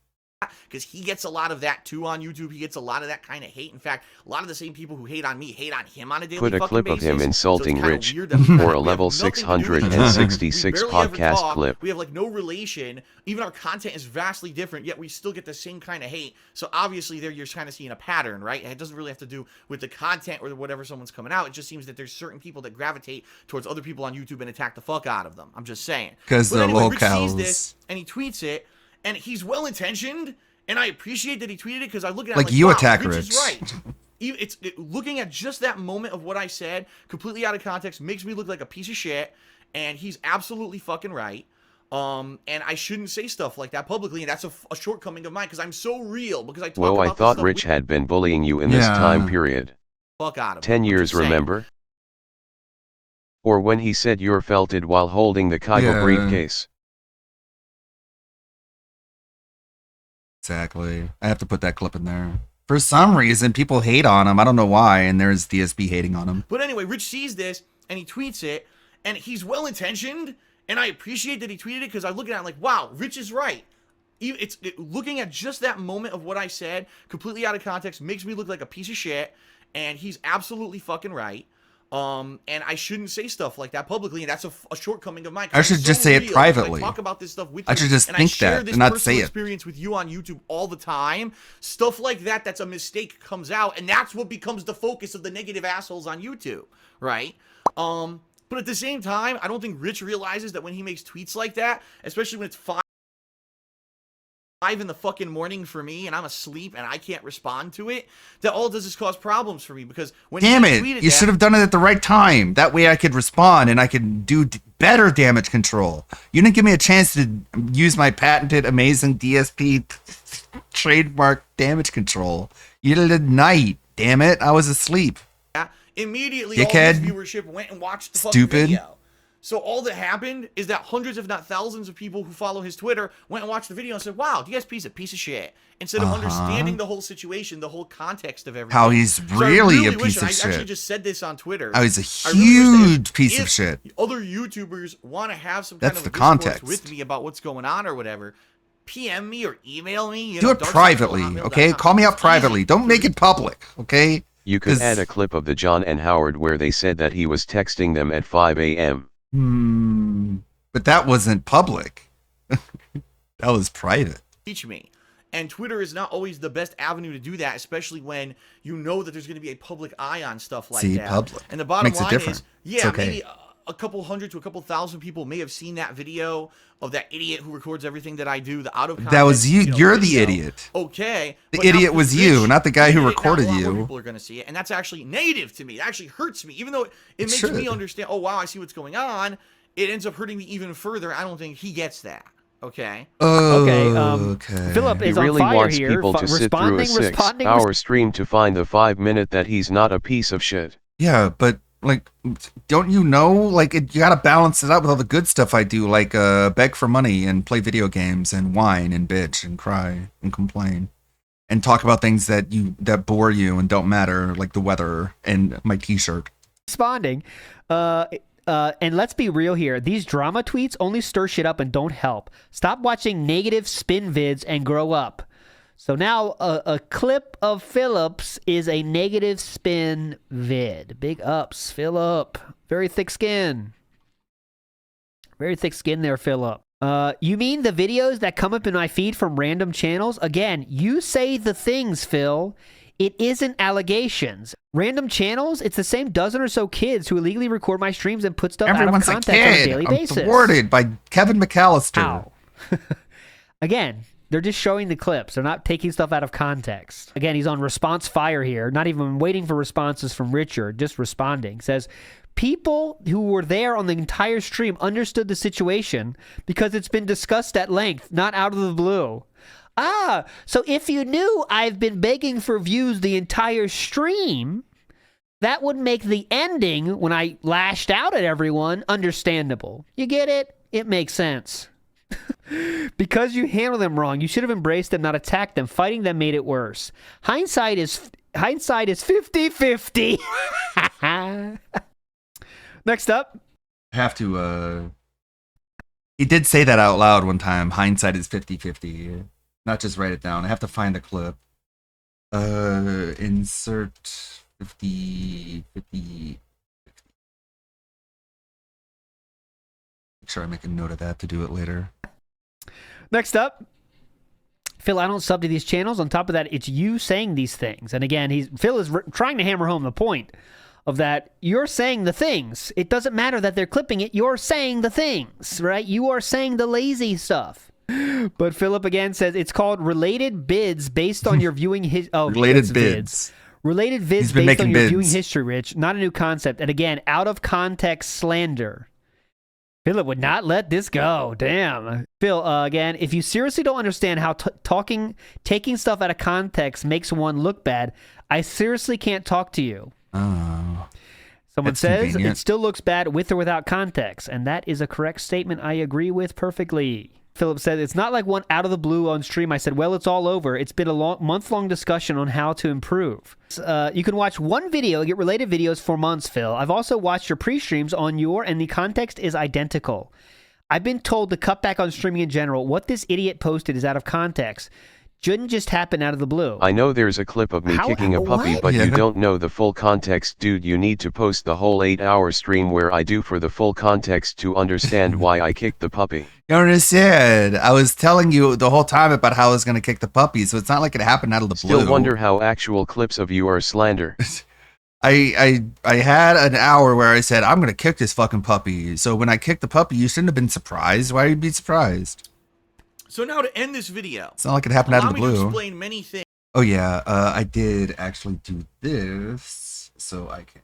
Because he gets a lot of that too on YouTube. He gets a lot of that kind of hate. In fact, a lot of the same people who hate on me hate on him on a daily Put a fucking clip basis. of him insulting so Rich weird that we for a have level nothing to do with each other. 666 We barely ever podcast talk. clip. We have like no relation. Even our content is vastly different, yet we still get the same kind of hate. So obviously there you're kind of seeing a pattern, right? And it doesn't really have to do with the content or whatever someone's coming out. It just seems that there's certain people that gravitate towards other people on YouTube and attack the fuck out of them. I'm just saying. Because they're anyway, Rich sees locals. this and he tweets it, and he's well-intentioned. And I appreciate that he tweeted it because I look at it Like like, you wow, attack Rich Rich. is right. Looking at just that moment of what I said, completely out of context, makes me look like a piece of shit. And he's absolutely fucking right. And I shouldn't say stuff like that publicly, and that's a shortcoming of mine because I'm so real. Because I talk Whoa, about I thought this stuff Rich had been bullying you in this Yeah. time period. fuck out of 10 him. I'm years, just saying. remember? Or when he said you're felted while holding the Kaiba Yeah. briefcase. Exactly. I have to put that clip in there. For some reason, people hate on him. I don't know why, and there's DSP hating on him. But anyway, Rich sees this and he tweets it, and he's well intentioned, and I appreciate that he tweeted it because I look at it like, wow, Rich is right. Looking at just that moment of what I said, completely out of context, makes me look like a piece of shit, and he's absolutely fucking right. And I shouldn't say stuff like that publicly, and that's a shortcoming of mine. I should just say it real, privately. I talk about this stuff with you. I should just and think I share that this and not personal say it. experience with you on YouTube all the time. Stuff like that, that's a mistake, comes out, and that's what becomes the focus of the negative assholes on YouTube, right? But at the same time, I don't think Rich realizes that when he makes tweets like that, especially when it's 5 in the fucking morning for me and I'm asleep and I can't respond to it, that all it does is cause problems for me because when Damn he it. tweeted You that, should have done it at the right time. That way I could respond and I could do better damage control. You didn't give me a chance to use my patented, amazing DSP trademark damage control. You did it at night. Damn it. I was asleep. immediately Dickhead. all his viewership went and watched the fucking Stupid. video. So all that happened is that hundreds, if not thousands, of people who follow his Twitter went and watched the video and said, "Wow, DSP's a piece of shit." Instead of understanding the whole situation, the whole context of everything. How he's really a piece of I actually shit. just said this on Twitter. How he's a I really wish that huge piece of if shit. Other YouTubers want to have some That's kind of the a discourse context. with me about what's going on or whatever. PM me or email me. You Do know, it privately, okay? Call me out privately. Don't make it public, okay? You could 'Cause- add a clip of the John and Howard where they said that he was texting them at 5 a.m. But that wasn't public. That was private. Teach me. And Twitter is not always the best avenue to do that, especially when you know that there's going to be a public eye on stuff like See, that. public. And the bottom Makes it line different. is, It's yeah, okay. maybe a couple hundred to a couple thousand people may have seen that video of that idiot who records everything that I do, the out of context. That was you. know, You're the video. idiot. Okay. The but now idiot for was this you, not the guy who idiot, now recorded a lot more you. People are going to see it, and that's actually negative to me. It actually hurts me, even though it makes should. me understand. Oh wow, I see what's going on. It ends up hurting me even further. I don't think he gets that. Okay. Okay. Philip He is on really fire wants here. people to sit through a responding. 6-hour stream to find the 5-minute that he's not a piece of shit. Yeah, but like, don't you know? Like, you gotta balance it out with all the good stuff I do, like beg for money and play video games and whine and bitch and cry and complain and talk about things that bore you and don't matter, like the weather and my T-shirt. Responding. And let's be real here. These drama tweets only stir shit up and don't help. Stop watching negative spin vids and grow up. So now a clip of Phillips is a negative spin vid. Big ups, Phillip. Very thick skin. Very thick skin there, Phillip. You mean the videos that come up in my feed from random channels? Again, you say the things, Phil. It isn't allegations. Random channels, it's the same dozen or so kids who illegally record my streams and put stuff Everyone's out of a context on a kid. daily I'm basis. thwarted by Kevin McAllister. Ow. Again, they're just showing the clips. They're not taking stuff out of context. Again, he's on response fire here, not even waiting for responses from Richard, just responding. Says, people who were there on the entire stream understood the situation because it's been discussed at length, not out of the blue. Ah, so if you knew I've been begging for views the entire stream, that would make the ending, when I lashed out at everyone, understandable. You get it? It makes sense. Because you handled them wrong, you should have embraced them, not attacked them. Fighting them made it worse. Hindsight is 50-50. Next up. I have to, he did say that out loud one time. Hindsight is 50-50. Not just write it down. I have to find the clip. Insert 50. Make sure I make a note of that to do it later. Next up. Phil, I don't sub to these channels. On top of that, it's you saying these things. And again, Phil is trying to hammer home the point of that you're saying the things. It doesn't matter that they're clipping it. You're saying the things, right? You are saying the lazy stuff. But Philip again says it's called related bids based on your viewing Related bids. Related vids He's been based on making your bids. viewing history, Rich. Not a new concept. And again, out of context slander. Philip would not let this go. Damn. Phil, again, if you seriously don't understand how taking stuff out of context makes one look bad, I seriously can't talk to you. Oh. Someone That's says convenient. it still looks bad with or without context, and that is a correct statement I agree with perfectly. Philip said, it's not like one out of the blue on stream. I said, well, it's all over. It's been a month-long discussion on how to improve. You can watch one video and get related videos for months, Phil. I've also watched your pre-streams on and the context is identical. I've been told to cut back on streaming in general. What this idiot posted is out of context. Shouldn't just happen out of the blue. I know there's a clip of me kicking a puppy, what? but Yeah. you don't know the full context, dude. You need to post the whole 8-hour stream where I do for the full context to understand why I kicked the puppy. You understand? I was telling you the whole time about how I was going to kick the puppy, so it's not like it happened out of the blue. Still wonder how actual clips of you are slander. I had an hour where I said, I'm going to kick this fucking puppy. So when I kicked the puppy, you shouldn't have been surprised. Why would you be surprised? So now to end this video, It's not like it happened out allow of the me to blue. explain many things. Oh yeah, I did actually do this, so I can.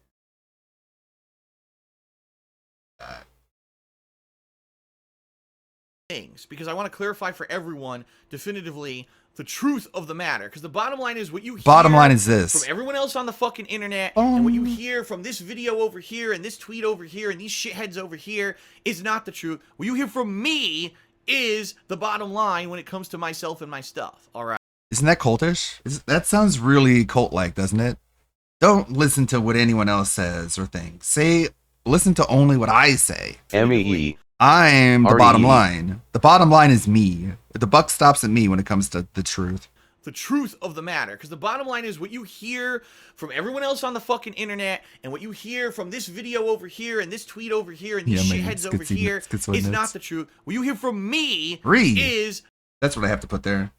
Because I want to clarify for everyone definitively the truth of the matter. Because the bottom line is what you hear Bottom line is this. from everyone else on the fucking internet, and what you hear from this video over here, and this tweet over here, and these shitheads over here is not the truth. What you hear from me is the bottom line when it comes to myself and my stuff. All right. Isn't that cultish? That sounds really cult-like, doesn't it? Don't listen to what anyone else says or thinks. Listen to only what I say. MEE. I'm the REE. bottom line. The bottom line is me. The buck stops at me when it comes to the truth. The truth of the matter. Because the bottom line is what you hear from everyone else on the fucking internet, and what you hear from this video over here, and this tweet over here, and these shitheads over here is not the truth. What you hear from me is... That's what I have to put there.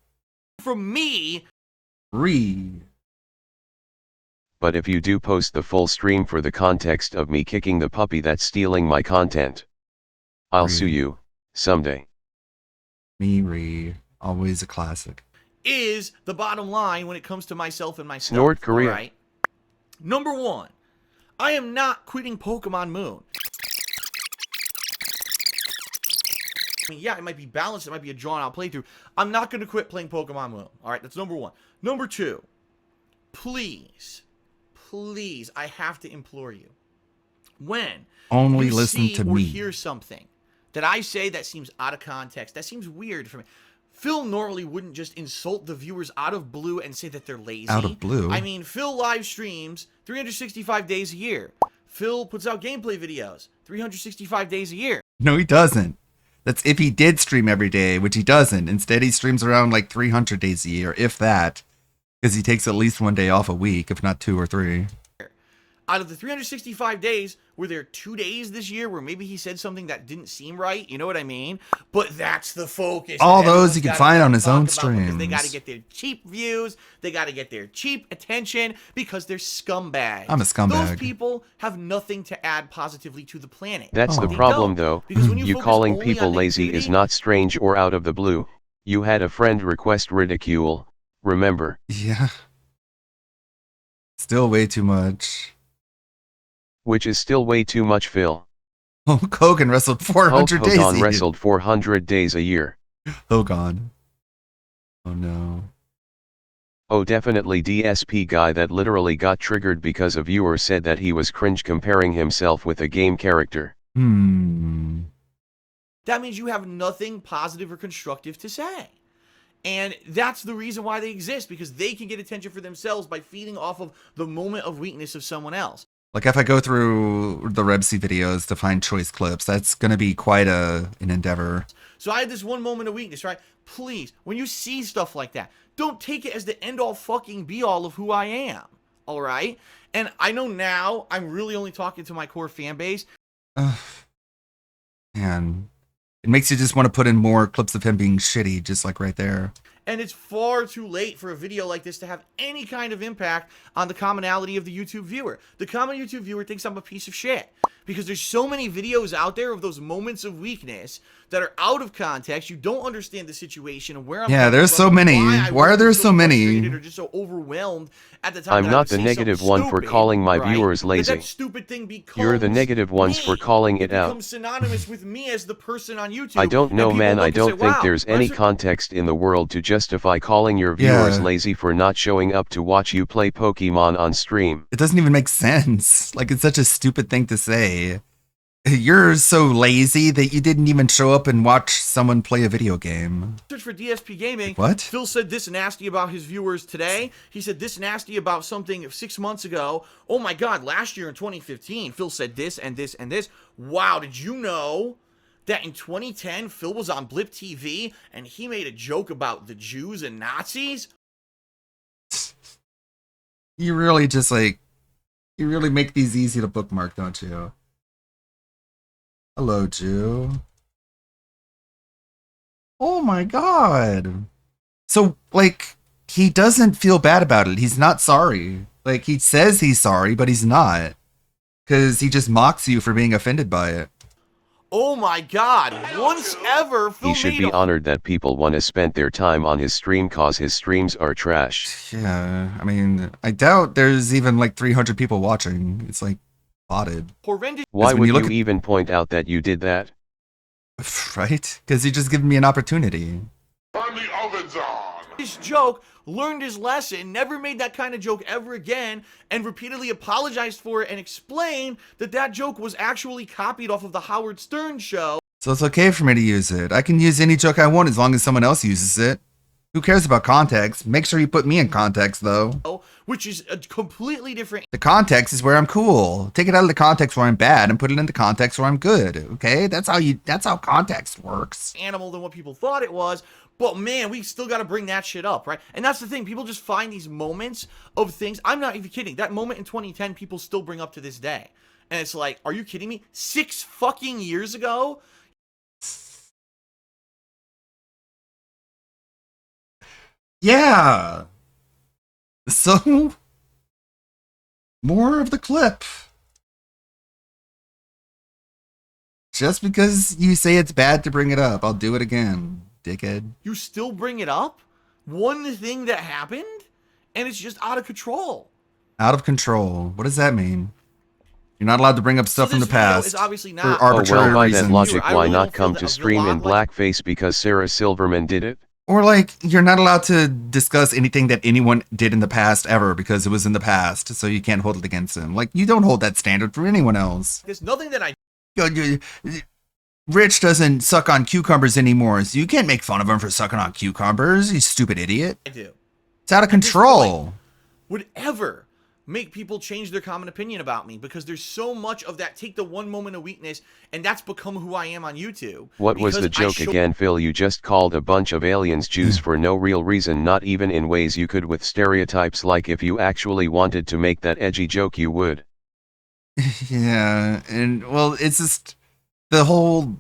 From me... But if you do post the full stream for the context of me kicking the puppy that's stealing my content, I'll sue you, someday. Always a classic. Is the bottom line when it comes to myself and my stuff. North Korea. All right? Number one, I am not quitting Pokemon Moon. I mean, yeah, it might be balanced, it might be a drawn-out playthrough. I'm not going to quit playing Pokemon Moon. All right, that's number one. Number two, please, I have to implore you. When Only you listen see to or me. hear something that I say that seems out of context, that seems weird for me. Phil normally wouldn't just insult the viewers out of blue and say that they're lazy. Out of blue? I mean, Phil live streams 365 days a year. Phil puts out gameplay videos 365 days a year. No, he doesn't. That's if he did stream every day, which he doesn't. Instead, he streams around like 300 days a year, if that. Because he takes at least one day off a week, if not 2 or 3. Out of the 365 days, were there 2 days this year where maybe he said something that didn't seem right? You know what I mean? But that's the focus. All that those everyone's you can gotta find on his talk own about because streams. They got to get their cheap views. They got to get their cheap attention because they're scumbags. I'm a scumbag. Those people have nothing to add positively to the planet. That's the They problem don't. though. Because when You focus calling only people on lazy is negativity- not strange or out of the blue. You had a friend request ridicule, remember? Yeah. Still way too much. Which is still way too much, Phil. Hulk Hogan wrestled Hulk 400 days a Hogan year. wrestled 400 days a year. Hogan. Oh no. Oh, definitely DSP guy that literally got triggered because a viewer said that he was cringe comparing himself with a game character. That means you have nothing positive or constructive to say. And that's the reason why they exist, because they can get attention for themselves by feeding off of the moment of weakness of someone else. Like if I go through the Rebsy videos to find choice clips, that's going to be quite an endeavor. So I had this one moment of weakness, right? Please, when you see stuff like that, don't take it as the end-all fucking be-all of who I am, all right? And I know now I'm really only talking to my core fan base. Man, it makes you just want to put in more clips of him being shitty, just like right there. And it's far too late for a video like this to have any kind of impact on the commonality of the YouTube viewer. The common YouTube viewer thinks I'm a piece of shit because there's so many videos out there of those moments of weakness that are out of context. You don't understand the situation and where I'm Yeah, coming there's from, so many. why Why are there so many? frustrated Or just so overwhelmed at the time. I'm that I not would the say negative something one for stupid, calling my right? viewers lazy. That stupid thing becomes You're the negative ones for me. calling it out. Becomes synonymous with me as the person on YouTube. I don't and know, people man. look I and don't say, think "Wow, there's any that's a- context in the world to justify calling your viewers Yeah. lazy for not showing up to watch you play Pokemon on stream. It doesn't even make sense. Like, it's such a stupid thing to say. You're so lazy that you didn't even show up and watch someone play a video game. Search for DSP Gaming. What? Phil said this nasty about his viewers today. He said this nasty about something 6 months ago. Oh my God, last year in 2015, Phil said this and this and this. Wow, did you know that in 2010, Phil was on Blip TV and he made a joke about the Jews and Nazis? You really just like, you really make these easy to bookmark, don't you? Hello, Jew. Oh my God. So, like, he doesn't feel bad about it. He's not sorry. Like, he says he's sorry, but he's not. Because he just mocks you for being offended by it. Oh my God, once ever, Phil He should made be a honored that people want to spend their time on his stream cause his streams are trash. Yeah, I mean, I doubt there's even like 300 people watching. It's like botted. horrendous Why when would you you look at- even point out that you did that? Right? Because he just given me an opportunity. Turn the ovens on. this joke, learned his lesson, never made that kind of joke ever again, and repeatedly apologized for it and explained that that joke was actually copied off of the Howard Stern show. So it's okay for me to use it. I can use any joke I want as long as someone else uses it. Who cares about context? Make sure you put me in context, though. Which is a completely different. The context is where I'm cool. Take it out of the context where I'm bad and put it into context where I'm good. Okay? That's how context works. Animal than what people thought it was. But man, we still got to bring that shit up, right? And that's the thing. People just find these moments of things. I'm not even kidding. That moment in 2010, people still bring up to this day. And it's like, are you kidding me? 6 fucking years ago? Yeah. So, more of the clip. Just because you say it's bad to bring it up, I'll do it again, dickhead. You still bring it up? One thing that happened? And it's just out of control. Out of control. What does that mean? You're not allowed to bring up stuff from the past is obviously for not arbitrary well, by reasons. that logic, I why really not don't feel come that to a stream in lot like- blackface because Sarah Silverman did it? Or like, you're not allowed to discuss anything that anyone did in the past ever because it was in the past, so you can't hold it against them. Like, you don't hold that standard for anyone else. There's nothing that I Rich doesn't suck on cucumbers anymore, so you can't make fun of him for sucking on cucumbers, you stupid idiot. do It's out of control. would ever make people change their common opinion about me, because there's so much of that take the one moment of weakness, and that's become who I am on YouTube. What was Because the I joke show- again, Phil? You just called a bunch of aliens Jews for no real reason, not even in ways you could with stereotypes. Like if you actually wanted to make that edgy joke you would. Yeah, and well, it's just the whole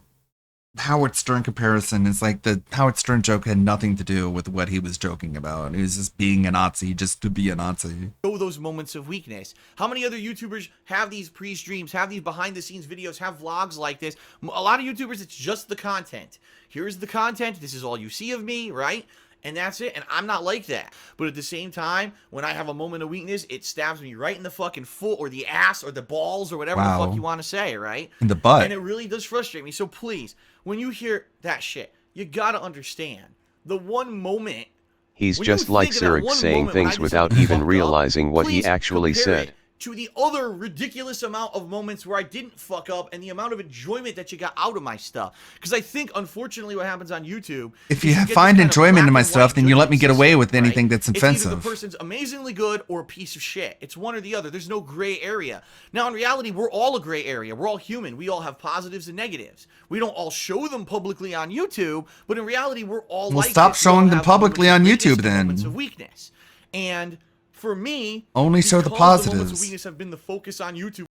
Howard Stern comparison is like the Howard Stern joke had nothing to do with what he was joking about. He was just being a Nazi just to be a Nazi. Show those moments of weakness. How many other YouTubers have these pre-streams, have these behind-the-scenes videos, have vlogs like this? A lot of YouTubers, it's just the content. Here's the content. This is all you see of me, right? And that's it. And I'm not like that. But at the same time, when I have a moment of weakness, it stabs me right in the fucking foot or the ass or the balls or whatever the fuck you want to say, right? In the butt. And it really does frustrate me. So please, when you hear that shit, you gotta understand the one moment. He's when just you like think of that Zurich one saying moment when I things just without fucked even up, realizing what he please actually compare said. it to the other ridiculous amount of moments where I didn't fuck up and the amount of enjoyment that you got out of my stuff. Because I think, unfortunately, what happens on YouTube, If is you get this find kind of enjoyment in black my and stuff, white then you let me judgment get away system, with anything that's It's either offensive. the person's amazingly good or a piece of shit. It's one or the other. There's no gray area. Now, in reality, we're all a gray area. We're all human. We all have positives and negatives. We don't all show them publicly on YouTube, but in reality, we're all Well, like stop this. We all showing them have publicly moments of on weakness YouTube and then. moments of weakness. And for me, Only show the because the moments of positives. weakness have been the focus on YouTube.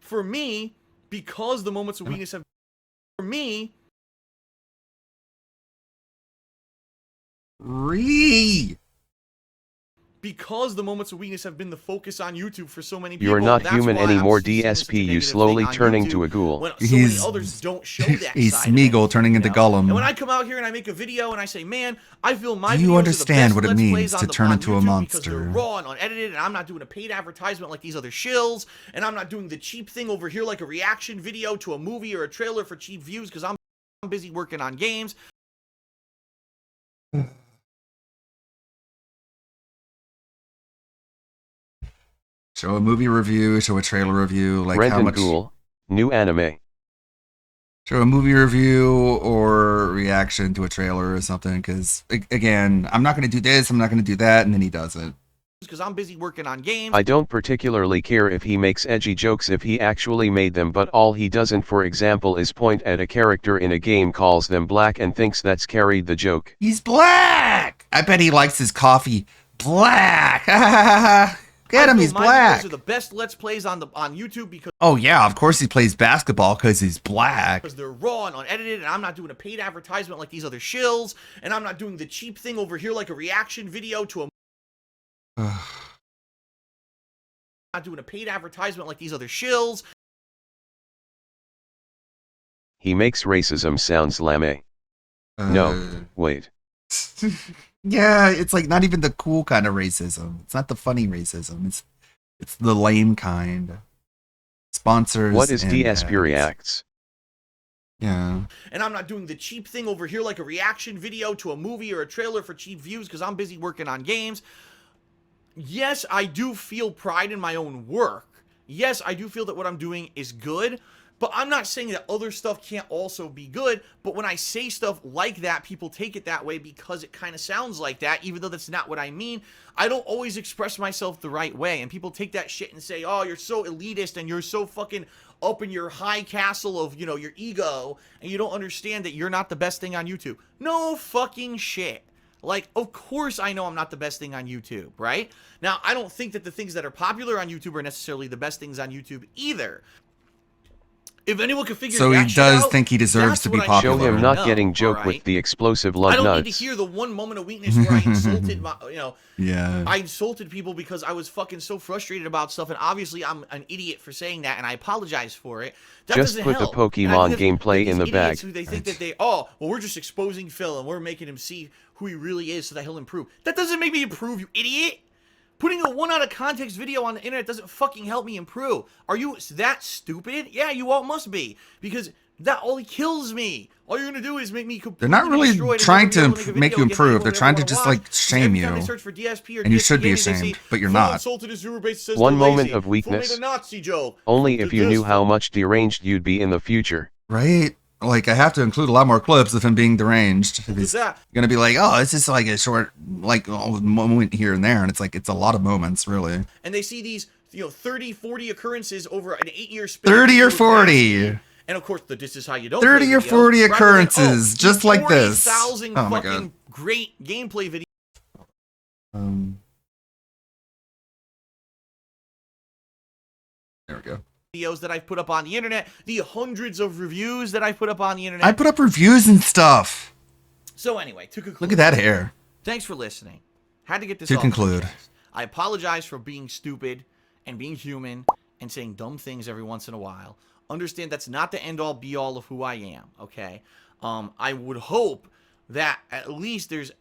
For me, because the moments of weakness have, for me, because the moments of weakness have been the focus on YouTube for so many people. You're not that's human why I'm anymore, seeing this such a DSP. You negative slowly thing on turning YouTube to a ghoul. when so many He's- others don't show that he's side of it, Smeagol turning into you know? Gollum. And when I come out here and I make a video and I say, man, I feel my Do you videos understand are the best what it Let's means Plays on to the- turn on into a YouTube because they're monster? raw and unedited, and I'm not doing a paid advertisement like these other shills, and I'm not doing the cheap thing over here like a reaction video to a movie or a trailer for cheap views because I'm busy working on games. Show a movie review, show a trailer review, like how Brendan much. Ghoul, new anime. Show a movie review or reaction to a trailer or something, because, again, I'm not going to do this, I'm not going to do that, and then he does it. Because I'm busy working on games. I don't particularly care if he makes edgy jokes if he actually made them, but all he doesn't, for example, is point at a character in a game, calls them black, and thinks that's carried the joke. He's black! I bet he likes his coffee black! Get him, I feel he's my black! videos are the best Let's Plays on YouTube because Oh yeah, of course he plays basketball because he's black. they're raw and unedited, and I'm not doing a paid advertisement like these other shills, and I'm not doing the cheap thing over here like a reaction video to a not doing a paid advertisement like these other shills. He makes racism sounds lame. No, wait. Yeah, it's like not even the cool kind of racism. It's not the funny racism. It's the lame kind. Sponsors. What is and DSP ads. Reacts? Yeah. And I'm not doing the cheap thing over here like a reaction video to a movie or a trailer for cheap views because I'm busy working on games. Yes, I do feel pride in my own work. Yes, I do feel that what I'm doing is good. But I'm not saying that other stuff can't also be good. But when I say stuff like that, people take it that way because it kind of sounds like that, even though that's not what I mean. I don't always express myself the right way. And people take that shit and say, oh, you're so elitist and you're so fucking up in your high castle of, you know, your ego. And you don't understand that you're not the best thing on YouTube. No fucking shit. Like, of course I know I'm not the best thing on YouTube, right? Now, I don't think that the things that are popular on YouTube are necessarily the best things on YouTube either. If anyone can figure So that he shit does out, think he deserves that's to be what I Show popular. him should not know, getting joke alright? with the explosive lug I don't nuts. need to hear the one moment of weakness where I insulted my, you know, Yeah. I insulted people because I was fucking so frustrated about stuff, and obviously I'm an idiot for saying that, and I apologize for it. That Just doesn't put the help. Pokemon And I think gameplay that in the these idiots bag. Who they think that they, oh, well, we're just exposing Phil and we're making him see who he really is so that he'll improve. That doesn't make me improve, you idiot. Putting a one out of context video on the internet doesn't fucking help me improve. Are you that stupid? Yeah, you all must be, because that only kills me. All you're gonna do is make me completely They're not really destroyed and trying never be able to make a make video you and get improve. people They're that trying to wanna just watch. like shame Every time you. they search for DSP or And you DSP should be gaming, they ashamed, see, but you're Phil not. insulted his Zoomer base, says One they're moment lazy. of Phil weakness. made a Nazi joke. Only Phil if did you this, knew Phil- how much deranged you'd be in the future. Right? Like, I have to include a lot more clips of him being deranged. What He's is that? gonna be like, oh, it's just like a short, like, moment here and there. And it's like, it's a lot of moments, really. And they see these, you know, 30, 40 occurrences over an 8-year span. 30 or It was 40. nasty. And of course, this is how you don't 30 play or videos, 40 rather than, occurrences, oh, just like this. 40,000 Oh my fucking God. great gameplay videos. There we go. Videos that I've put up on the internet, the hundreds of reviews that I've put up on the internet. I put up reviews and stuff. So anyway, to conclude, Look at that hair. thanks for listening. Had to get this To off my conclude. chest. I apologize for being stupid and being human and saying dumb things every once in a while. Understand that's not the end all be all of who I am, okay? I would hope that at least there's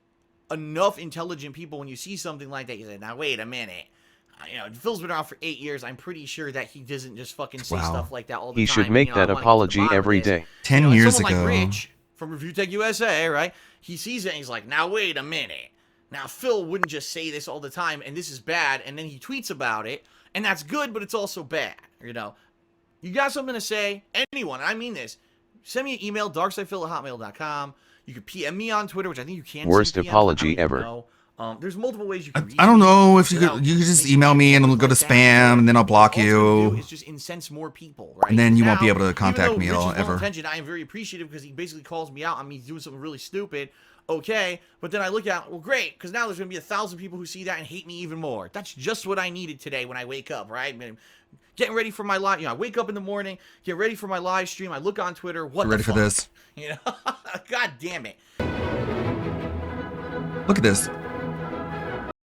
enough intelligent people when you see something like that, you say, now wait a minute. You know, Phil's been around for 8 years. I'm pretty sure that he doesn't just fucking say Wow. stuff like that all the He time. should make You know, I that wanna get to the apology bottom of every this. day. 10 You know, years someone ago. like Rich from Review Tech USA, right? He sees it and he's like, now wait a minute. Now Phil wouldn't just say this all the time and this is bad, and then he tweets about it, and that's good, but it's also bad. You know, you got something to say, anyone, I mean this, send me an email, darksidephil@hotmail.com. You can PM me on Twitter, which I think you can. Worst send PMs. apology I don't even ever. know. There's multiple ways you can reach I don't me know if you without could, you could just making email me and it it'll go to like that. spam and then I'll block All it's gonna do you. is just incense more people, right? And then you won't be Now, able to contact even me though all Rich is ever. well-intentioned, I am very appreciative because he basically calls me out on me doing something really stupid. Okay, but then I look at, well, great, because now there's going to be 1,000 people who see that and hate me even more. That's just what I needed today when I wake up, right? Getting ready for my live, you know, I wake up in the morning, get ready for my live stream, I look on Twitter, what You the ready for fuck? this? You know, God damn it. Look at this.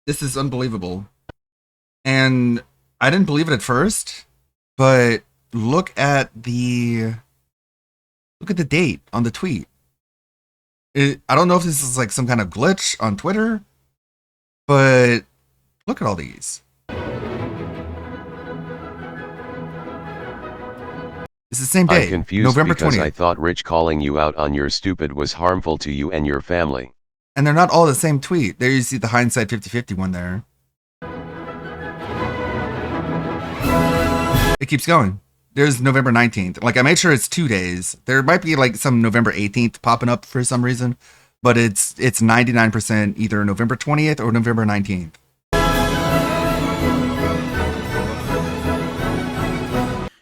This is unbelievable. And I didn't believe it at first, but look at the date on the tweet. I don't know if this is like some kind of glitch on Twitter, but look at all these. It's the same day, I'm confused November because 20th. I thought Rich calling you out on your stupid was harmful to you and your family. And they're not all the same tweet. There you see the hindsight 50/50 one there. It keeps going. There's November 19th. Like, I made sure it's 2 days. There might be like some November 18th popping up for some reason, but it's 99% either November 20th or November 19th.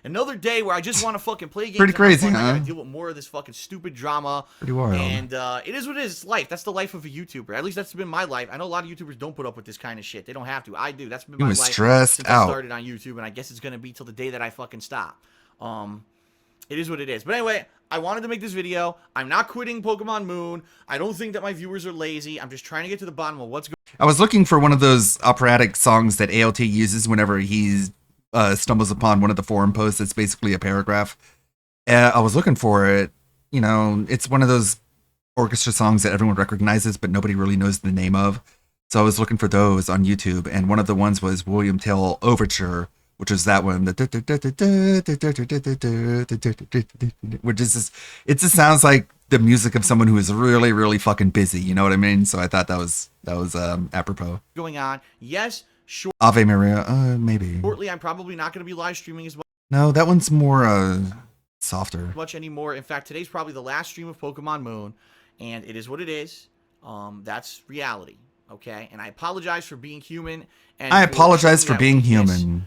Another day where I just want to fucking play games. Pretty and have crazy, fun. I huh? gotta deal with more of this fucking stupid drama. Pretty wild. And it is what it is. It's life. That's the life of a YouTuber. At least that's been my life. I know a lot of YouTubers don't put up with this kind of shit. They don't have to. I do. That's been You my was life stressed since out. I started on YouTube, and I guess it's gonna be till the day that I fucking stop. It is what it is. But anyway, I wanted to make this video. I'm not quitting Pokemon Moon. I don't think that my viewers are lazy. I'm just trying to get to the bottom of what's going I was looking for one of those operatic songs that ALT uses whenever he stumbles upon one of the forum posts that's basically a paragraph. I was looking for it. You know, it's one of those orchestra songs that everyone recognizes, but nobody really knows the name of. So I was looking for those on YouTube, and one of the ones was William Tell Overture, which is that one. Which is just, it just sounds like the music of someone who is really, really fucking busy. You know what I mean? So I thought that was apropos. Going on. Yes, Ave Maria, maybe. shortly I'm probably not going to be live streaming as No, that one's more softer. much anymore. In fact, today's probably the last stream of Pokemon Moon, and it is what it is. That's reality, okay? And I apologize for being human. And I apologize for that being weakness, human.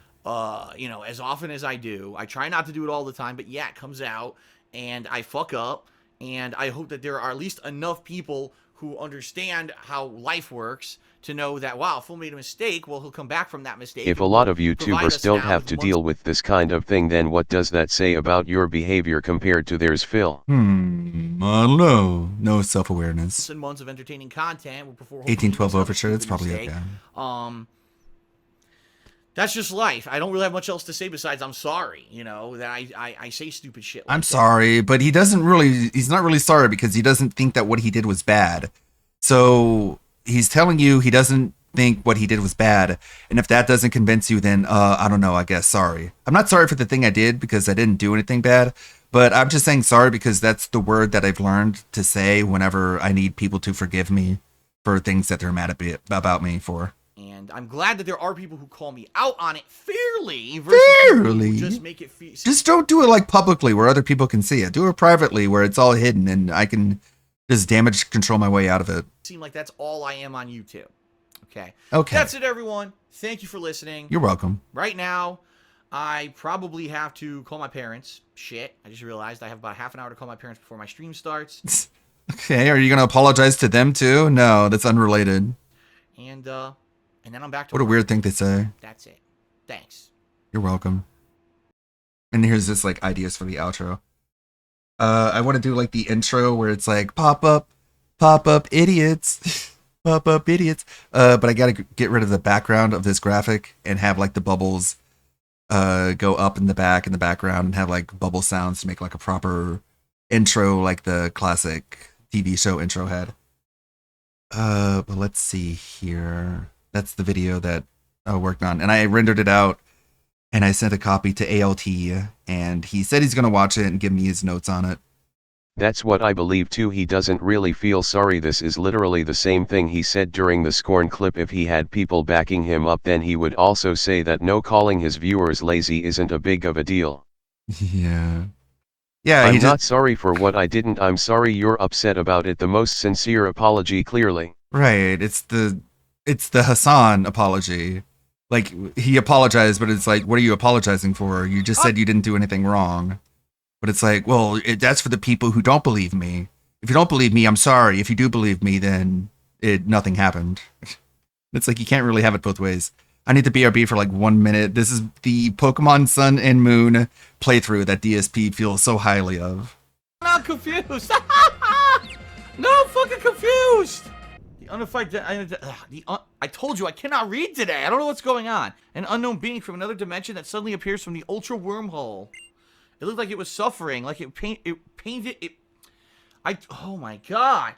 You know, as often as I do. I try not to do it all the time, but yeah, it comes out, and I fuck up. And I hope that there are at least enough people who understand how life works to know that, wow, if Phil made a mistake, well, he'll come back from that mistake. If a lot of Provide YouTubers us don't now have with to months- deal with this kind of thing, then what does that say about your behavior compared to theirs, Phil? I don't know. No self-awareness. and months of entertaining content before 1812 hopefully Overture, it's probably mistake. okay. That's just life. I don't really have much else to say besides I'm sorry, you know, that I say stupid shit like I'm that. sorry, but he's not really sorry because he doesn't think that what he did was bad. So he's telling you he doesn't think what he did was bad. And if that doesn't convince you, then I don't know, I guess sorry. I'm not sorry for the thing I did because I didn't do anything bad, but I'm just saying sorry because that's the word that I've learned to say whenever I need people to forgive me for things that they're mad about me for. And I'm glad that there are people who call me out on it fairly versus people who Fairly? just make it Just don't do it like publicly where other people can see it. Do it privately where it's all hidden and I can just damage control my way out of it. seem like that's all I am on YouTube. Okay. Okay. That's it, everyone. Thank you for listening. You're welcome. Right now, I probably have to call my parents. Shit. I just realized I have about half an hour to call my parents before my stream starts. Okay, are you going to apologize to them too? No, that's unrelated. And then I'm back to What a work. weird thing to say. That's it. Thanks. You're welcome. And here's this like ideas for the outro. I want to do like the intro where it's like pop up idiots, pop up idiots. But I got to get rid of the background of this graphic and have like the bubbles go up in the background and have like bubble sounds to make like a proper intro like the classic TV show intro had. But let's see here. That's the video that I worked on, and I rendered it out, and I sent a copy to ALT, and he said he's going to watch it and give me his notes on it. That's what I believe too. He doesn't really feel sorry. This is literally the same thing he said during the Scorn clip. If he had people backing him up, then he would also say that no, calling his viewers lazy isn't a big of a deal. Yeah. Yeah, I'm he not just, sorry for what I didn't. I'm sorry you're upset about it. The most sincere apology, clearly. right. It's the Hassan apology. Like, he apologized, but it's like, what are you apologizing for? You just said you didn't do anything wrong. But it's like, well, that's for the people who don't believe me. If you don't believe me, I'm sorry. If you do believe me, then nothing happened. It's like, you can't really have it both ways. I need the BRB for like 1 minute. This is the Pokemon Sun and Moon playthrough that DSP feels so highly of. I'm not confused. No, I'm fucking confused. The unified. I told you I cannot read today. I don't know what's going on. An unknown being from another dimension that suddenly appears from the ultra wormhole. It looked like it was suffering, like it painted it. Oh my god.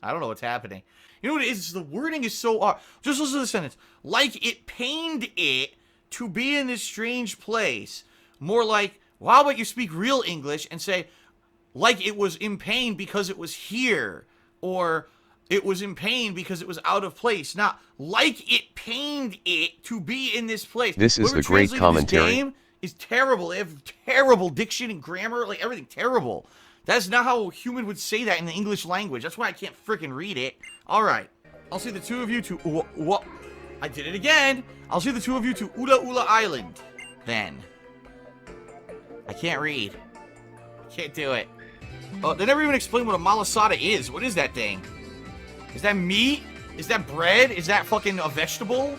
I don't know what's happening. You know what it is? The wording is so odd. Just listen to the sentence. Like it pained it to be in this strange place. More like, well, how about you speak real English and say, like it was in pain because it was here. Or it was in pain because it was out of place. Not like it pained it to be in this place. This is Whoever the great translated this commentary. game is terrible. They have terrible diction and grammar, like everything terrible. That's not how a human would say that in the English language. That's why I can't freaking read it. All right. I'll see the two of you to... What? I did it again. I'll see the two of you to Ula Ula Island. Then. I can't read. Can't do it. Oh, they never even explained what a malasada is. What is that thing? Is that meat? Is that bread? Is that fucking a vegetable?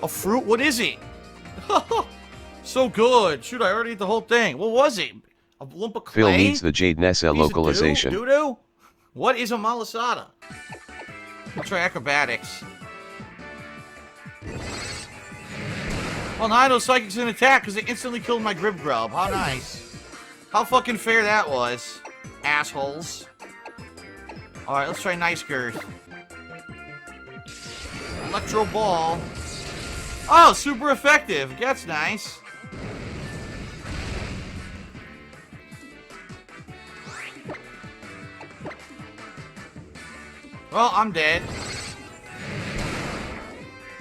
A fruit? What is it? So good. Shoot, I already ate the whole thing. What was it? A lump of clay? Phil needs the Jade Nessa Piece of localization. Doo-doo? What is a malasada? I'll try acrobatics. Well, now I know Psychic's an attack because it instantly killed my Grib Grub. How nice. How fucking fair that was. Assholes. Alright, let's try Nice Girth. Electro Ball. Oh, super effective. That's nice. Well, I'm dead.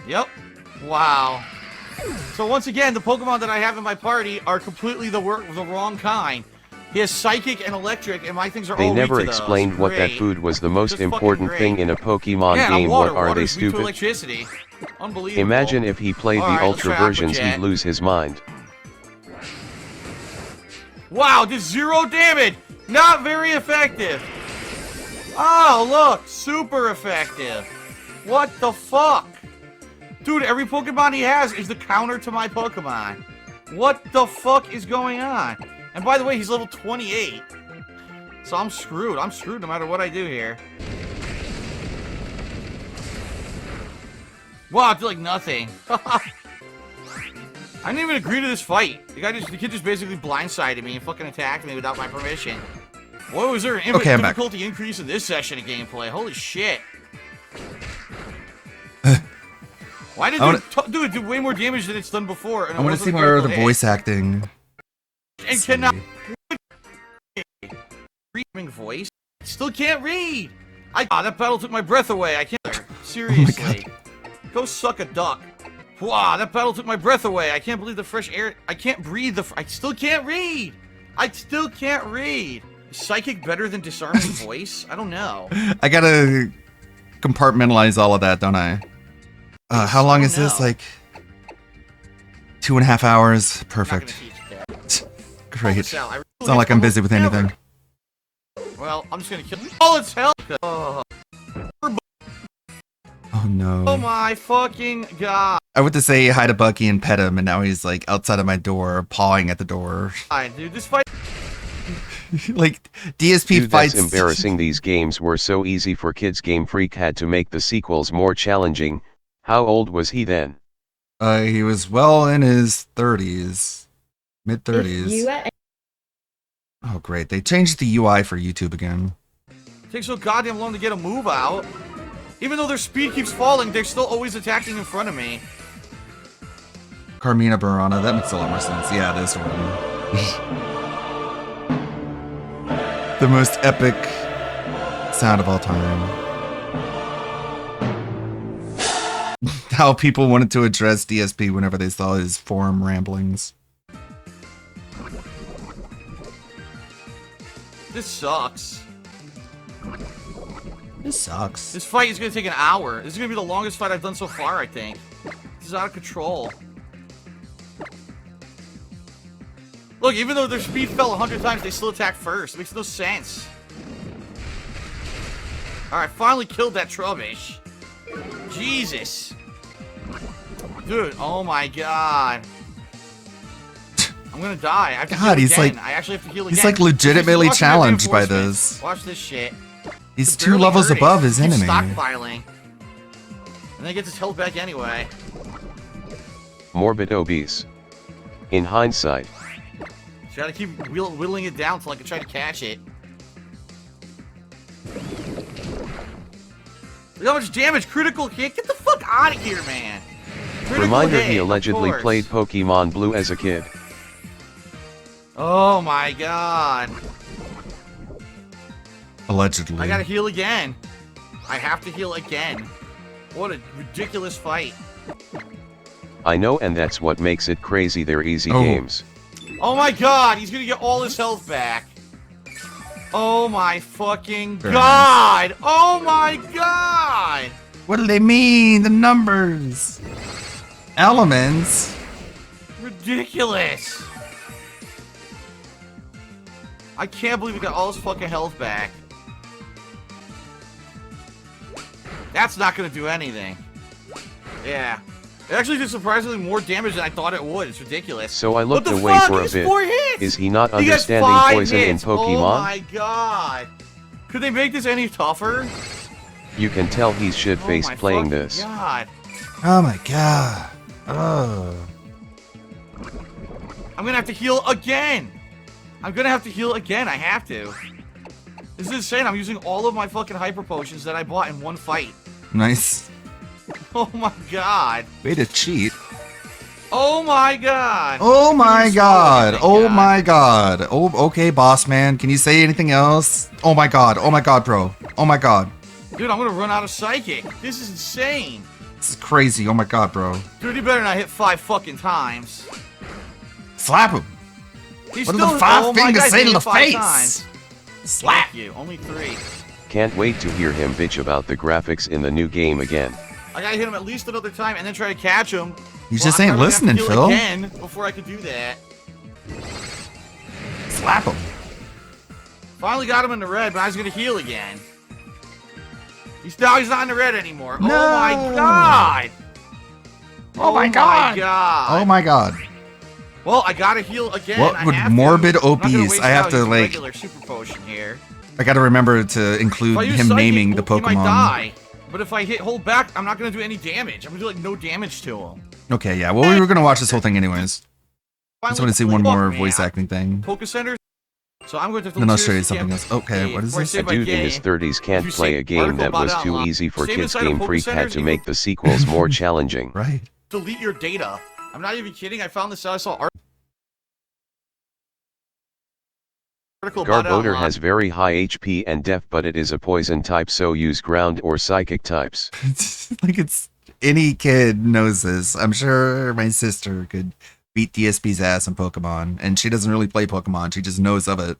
Yep. Wow. So once again, the Pokemon that I have in my party are completely the wrong kind. He has Psychic and Electric, and my things are all They never weak to those. explained what that Great. food was the most Just fucking important great. thing in a Pokemon Yeah, game. water. What are they Water's weak to stupid? electricity. Unbelievable. Imagine if he played Alright, the let's Ultra try versions, Aqua he'd Jet. lose his mind. Wow, did 0 damage. Not very effective. Oh, look. Super effective. What the fuck? Dude, every Pokemon he has is the counter to my Pokemon. What the fuck is going on? And by the way, he's level 28. So I'm screwed. I'm screwed no matter what I do here. Wow, I did like nothing. I didn't even agree to this fight. The kid just basically blindsided me and fucking attacked me without my permission. What was there an Okay, I'm back. difficulty increase in this session of gameplay? Holy shit. Why did it do way more damage than it's done before? And I want to see more of the voice acting. And cannot reading voice. Still can't read. That battle took my breath away. I can't. Seriously. Go suck a duck. Wow, that battle took my breath away. I can't believe the fresh air. I can't breathe. I still can't read. I still can't read. Is Psychic better than disarming voice? I don't know. I gotta compartmentalize all of that, don't I? How long is this? know. Like 2.5 hours. I'm not gonna Perfect. teach that. Great. This out. I really It's not like I'm busy with never. anything. Well, I'm just gonna kill. Oh, it's hell. Oh Oh no. my fucking god, I went to say hi to Bucky and pet him, and now he's like outside of my door, pawing at the door. dude! This fight. Like DSP Dude, fights. that's embarrassing. These games were so easy for kids. Game Freak had to make the sequels more challenging. How old was he then? He was well in his 30s, mid 30s. Oh great! They changed the UI for YouTube again. Takes so goddamn long to get a move out. Even though their speed keeps falling, they're still always attacking in front of me. Carmina Burana. That makes a lot more sense. Yeah, this one. The most epic sound of all time. How people wanted to address DSP whenever they saw his forum ramblings. This sucks. This sucks. This fight is gonna take an hour. This is gonna be the longest fight I've done so far, I think. This is out of control. Look, even though their speed fell 100 times, they still attack first. It makes no sense. Alright, finally killed that Trubbish. Jesus. Dude, oh my god. I'm gonna die. I have to God, heal he's again. like- I actually have to heal again. he's like legitimately Watch my challenged by reinforcements. this. Watch this shit. He's It's 2 barely levels hurting. above his Keeps enemy. stockpiling. And then he gets his health back anyway. Morbid obese. In hindsight, Just gotta keep whittling it down till I can try to catch it. Look how much damage! Critical hit! Get the fuck out of here, man! Critical reminder hit, he of allegedly course. played Pokemon Blue as a kid. Oh my god. Allegedly. I gotta heal again. I have to heal again. What a ridiculous fight. I know, and that's what makes it crazy. They're easy Oh. games. Oh my god, he's gonna get all his health back. Oh my fucking Very god! Oh my god! What do they mean? The numbers. Elements. Ridiculous! I can't believe he got all his fucking health back. That's not gonna do anything. Yeah. It actually did surprisingly more damage than I thought it would. It's ridiculous. So I looked What the away fuck? for a He has bit. 4 hits! Is he not He gets understanding 5 poison hits. in Pokemon? Oh my god! Could they make this any tougher? You can tell he's Oh shit-faced my playing fucking this. God. Oh my god. Oh. I'm gonna have to heal again! I'm gonna have to heal again, I have to. This is insane, I'm using all of my fucking hyper potions that I bought in one fight. Nice. Oh my god. Way to cheat. Oh my god. Oh my god. Thank Oh my god. Oh, okay, boss man. Can you say anything else? Oh my god. Oh my god, bro. Oh my god. Dude, I'm gonna run out of psychic. This is insane. This is crazy. Oh my god, bro. Dude, you better not hit 5 fucking times. Slap him. He's What do still, the 5 oh my fingers God, say he to hit the 5 face? times. Slap. Thank you. Only 3. Can't wait to hear him bitch about the graphics in the new game again. I gotta hit him at least another time and then try to catch him. You just I'm ain't probably gonna have to listening, heal Phil. Again before I could do that. Slap him. Finally got him in the red, but I was gonna heal again. He's not in the red anymore. No. Oh my god! Oh my god. god! Oh my god. Well, I gotta heal again. What I would have to. morbid I'm not gonna obese? waste I have out to, his like- regular super potion here. I gotta remember to If include I use him Psychic, naming the he might Pokemon. die. But if I hold back, I'm not gonna do any damage. I'm gonna do like no damage to him. Okay, yeah. Well, we were gonna watch this whole thing anyways. I just Finally, want to see one fuck, more man. voice acting thing. Poke Centers. So I'm going to. Then I'll show you something else. Okay, what is Before I this? save A my dude in his game, 30s can't you play say a game article that about was it too online. easy for Save kids. inside of Game Poke Freak had Centers, to you make the sequels more challenging. Right. delete your data. I'm not even kidding. I found this out. I saw article about it Garbodor online. has very high HP and def, but it is a poison type, so use ground or psychic types. Like it's any kid knows this. I'm sure my sister could beat DSP's ass in Pokemon, and she doesn't really play Pokemon. She just knows of it.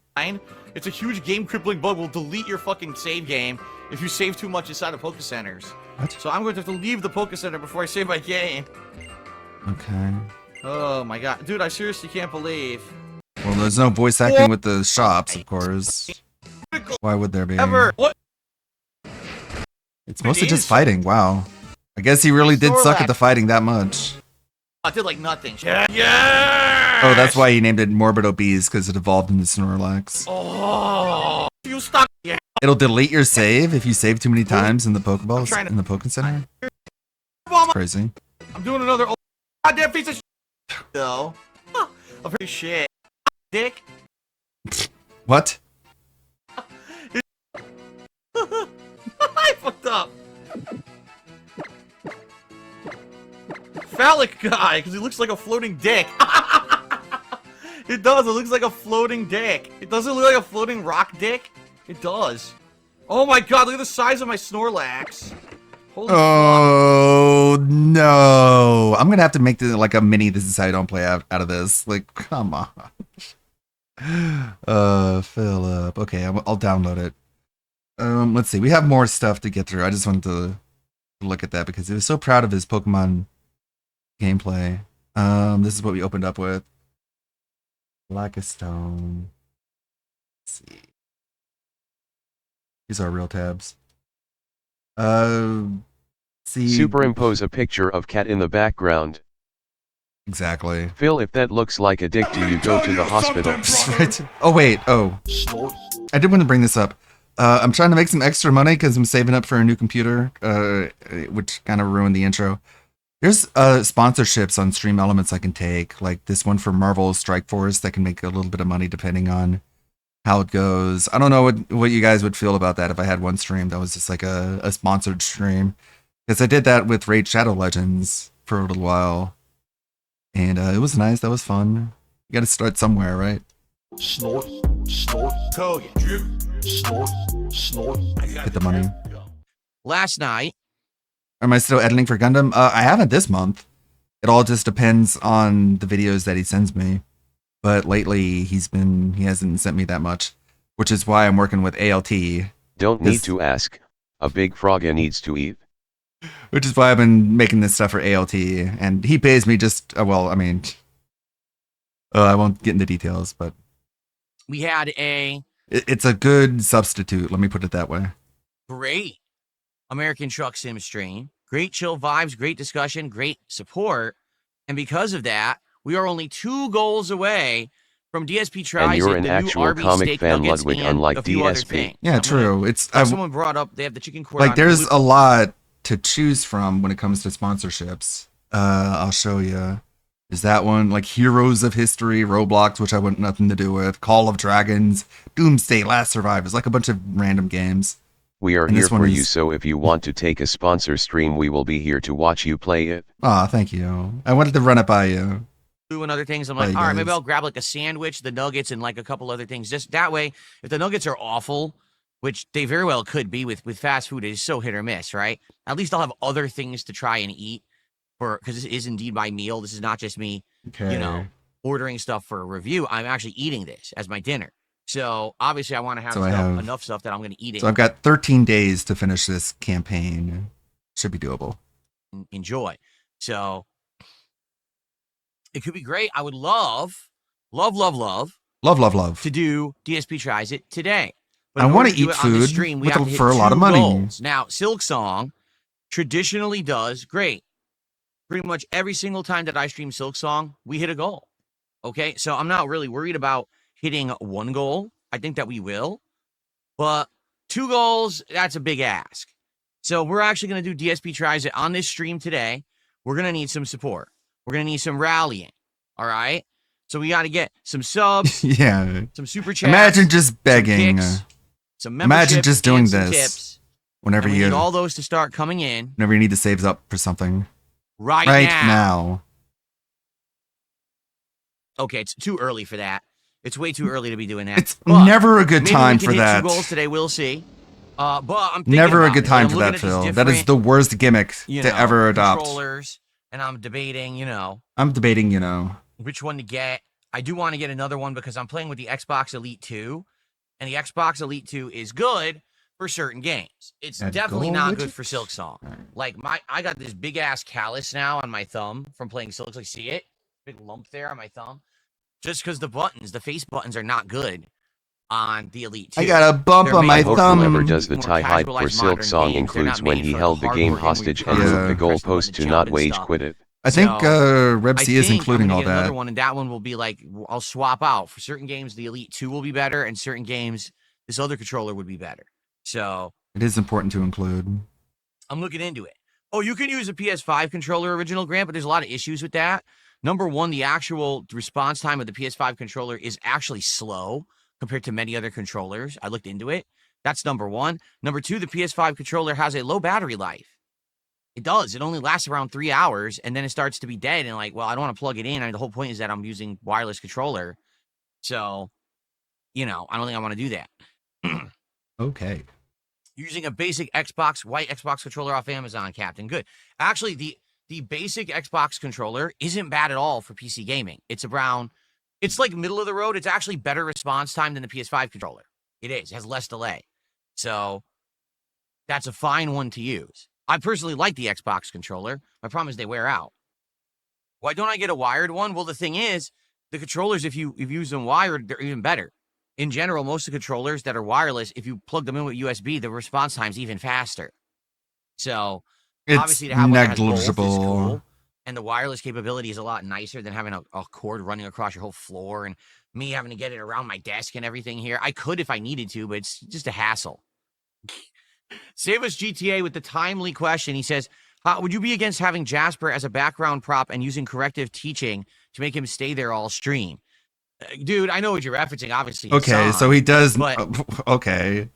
It's a huge game crippling bug. Will delete your fucking save game if you save too much inside of Poke Centers. What? So I'm going to have to leave the Poke Center before I save my game. Okay. Oh my god, dude! I seriously can't believe. Well, there's no voice acting with the shops, of course. Why would there be? Ever. What? It's mostly It just is. fighting. Wow. I guess he really did suck Snorlax. at the fighting that much. I did like nothing. Yeah. Oh, that's why he named it Morbid Obese, because it evolved into Snorlax. Oh, you stuck. Yeah. It'll delete your save if you save too many times in the Pokeballs trying to- in the Poke Center. Come on, Crazy. I'm doing another. Oh, goddamn piece of shit. Though. A pretty shit. Dick. What? I fucked up. Phallic guy, because he looks like a floating dick. It does. It looks like a floating dick. It doesn't look like a floating rock dick. It does. Oh my god! Look at the size of my Snorlax. Holy fuck. Oh no! I'm gonna have to make this like a mini. This is how you don't play out of this. Like, come on. Philip. Okay, I'll download it. Let's see. We have more stuff to get through. I just wanted to look at that because he was so proud of his Pokemon gameplay. This is what we opened up with. Black a Stone. Let's see. These are real tabs. See. Superimpose a picture of cat in the background. Exactly. Phil, if that looks like a dick, do you go to the hospital? Right. Oh wait. Oh. I did want to bring this up. I'm trying to make some extra money because I'm saving up for a new computer, which kind of ruined the intro. There's sponsorships on Stream Elements I can take, like this one for Marvel Strike Force that can make a little bit of money depending on how it goes. I don't know what you guys would feel about that if I had one stream that was just like a sponsored stream. Because I did that with Raid Shadow Legends for a little while. And it was nice. That was fun. You got to start somewhere, right? Snort, snort, Kogan. snort, snort. Get the money. Last night, Am I still editing for Gundam? I haven't this month. It all just depends on the videos that he sends me. But lately, he hasn't sent me that much, which is why I'm working with ALT, Don't need This- to ask. A big froggy needs to eat. which is why I've been making this stuff for ALT. And he pays me just, well, I mean, I won't get into details, but We had a it's a good substitute. Let me put it that way. great American Truck Sim stream. Great chill vibes, great discussion, great support. And because of that, we are only 2 goals away from DSP tries And you're it, an the actual new Arby's comic steak fan, nuggets, Ludwig, and unlike a few other DSP. things. Yeah, I'm gonna- true. It's someone brought up they have the chicken like cordon there's bleu. a lot to choose from when it comes to sponsorships. I'll show you. Is that one like Heroes of History, Roblox, which I want nothing to do with, Call of Dragons, Doomsday, Last Survivors, like a bunch of random games. We are And here this one for you, is- so if you want to take a sponsor stream, we will be here to watch you play it. Aw, thank you. I wanted to run it by you. doing other things. I'm Bye, like, all right, maybe guys. I'll grab like a sandwich, the nuggets, and like a couple other things. Just that way, if the nuggets are awful, which they very well could be with fast food, it is so hit or miss, right? At least I'll have other things to try and eat because this is indeed my meal. This is not just me, Okay. you know, ordering stuff for a review. I'm actually eating this as my dinner. So obviously, I want to have, So I have- enough stuff that I'm going to eat it. So I've got 13 days to finish this campaign. Should be doable. And enjoy. So it could be great. I would love Love. to do DSP Tries It today. But I in wanna order to do eat it on this food stream, we with have a- to hit for a lot of 2 money. goals. Now, Silk Song traditionally does great. Pretty much every single time that I stream Silk Song, we hit a goal. Okay, so I'm not really worried about hitting 1 goal. I think that we will. But 2 goals, that's a big ask. So we're actually going to do DSP Tries It on this stream today. We're going to need some support. We're going to need some rallying. All right? So we got to get some subs, Yeah. some super chats. Imagine just some begging kicks, some imagine memberships, just doing and some this tips. whenever And we you need all those to start coming in whenever you need to save up for something. right Now. now. Okay, it's too early for that. It's way too early to be doing that. It's But never a good maybe time we can for hit that. 2 goals today. We'll see. But I'm thinking Never a about good it. time I'm for looking that, at these Phil. That is different, the worst gimmick you to know, ever adopt. controllers, and I'm debating, I'm debating, you know. which one to get. I do want to get another one because I'm playing with the Xbox Elite 2, and the Xbox Elite 2 is good for certain games. It's That definitely goal not widget? good for Silk Song. Like I got this big ass callus now on my thumb from playing Silk Song. See it? Big lump there on my thumb. Just because the face buttons are not good on the Elite 2. I got a bump They're on made my for thumb. Whoever does the more tie hide for casualized Silk modern Song games. They're includes not when made he for held the game hardcore where you hostage and curve Yeah. moved the and press the goalpost button to jump not and wage stuff. quit it. I think So, Reb I C is think including I'm gonna all get another that. one, and that one will be like I'll swap out for certain games. The Elite 2 will be better, and certain games this other controller would be better. So It is important to include. I'm looking into it. Oh, you can use a PS5 controller original, Grant, but there's a lot of issues with that. Number one, the actual response time of the PS5 controller is actually slow compared to many other controllers. I looked into it. That's number one. Number two, the PS5 controller has a low battery life. It does. It only lasts around 3 hours, and then it starts to be dead. And like, well, I don't want to plug it in. I mean, the whole point is that I'm using wireless controller. So, I don't think I want to do that. Okay. Using a basic white Xbox controller off Amazon, Captain. Good. Actually, the basic Xbox controller isn't bad at all for PC gaming. It's like middle of the road. It's actually better response time than the PS5 controller. It is. It has less delay. So that's a fine one to use. I personally like the Xbox controller. My problem is they wear out. Why don't I get a wired one? Well, the thing is, the controllers, if you use them wired, they're even better. In general, most of the controllers that are wireless, if you plug them in with USB, the response time's even faster. So It's obviously to have one that has both is negligible. cool. And the wireless capability is a lot nicer than having a cord running across your whole floor and me having to get it around my desk and everything here. I could if I needed to, but it's just a hassle. Save us GTA with the timely question. He says, would you be against having Jasper as a background prop and using corrective teaching to make him stay there all stream? Dude, I know what you're referencing, obviously. Okay, so he does. but- Okay,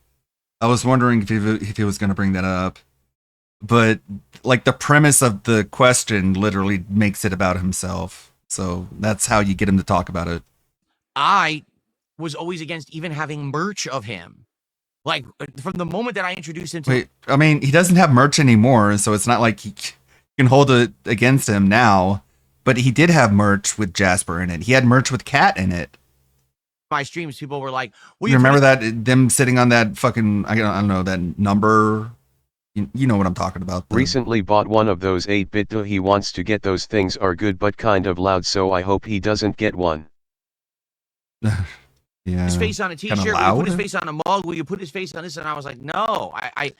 I was wondering if he was going to bring that up, but like the premise of the question literally makes it about himself. So that's how you get him to talk about it. I was always against even having merch of him. Like, from the moment that I introduced him to... Wait, I mean, he doesn't have merch anymore, so it's not like he can hold it against him now. But he did have merch with Jasper in it. He had merch with Cat in it. my streams, people were like, well, You remember that, them sitting on that fucking, I don't know, that number? You know what I'm talking about. Recently bought one of those 8-bit. He wants to get those things are good but kind of loud, so I hope he doesn't get one. Yeah. his face on a Kinda t-shirt, will you loud? put his face on a mug, will you put his face on this? And I was like, no, I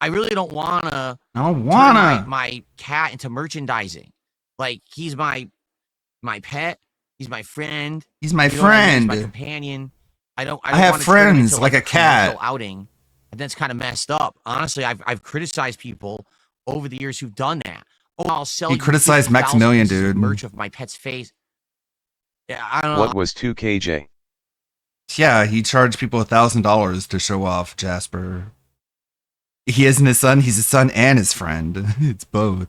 really don't want to I don't turn wanna. my cat into merchandising. Like, he's my pet, he's my friend, He's my you know what I mean? He's friend. my companion. I don't I have wanna turn him friends into, like a cat. commercial outing, and that's kind of messed up. Honestly, I've criticized people over the years who've done that. Oh, I'll sell He you criticized 50,000 Maximilian, pieces of dude. merch of my pet's face. Yeah, I don't know. What was 2KJ? Yeah, he charged people $1,000 to show off Jasper. He isn't his son. He's his son and his friend. It's both.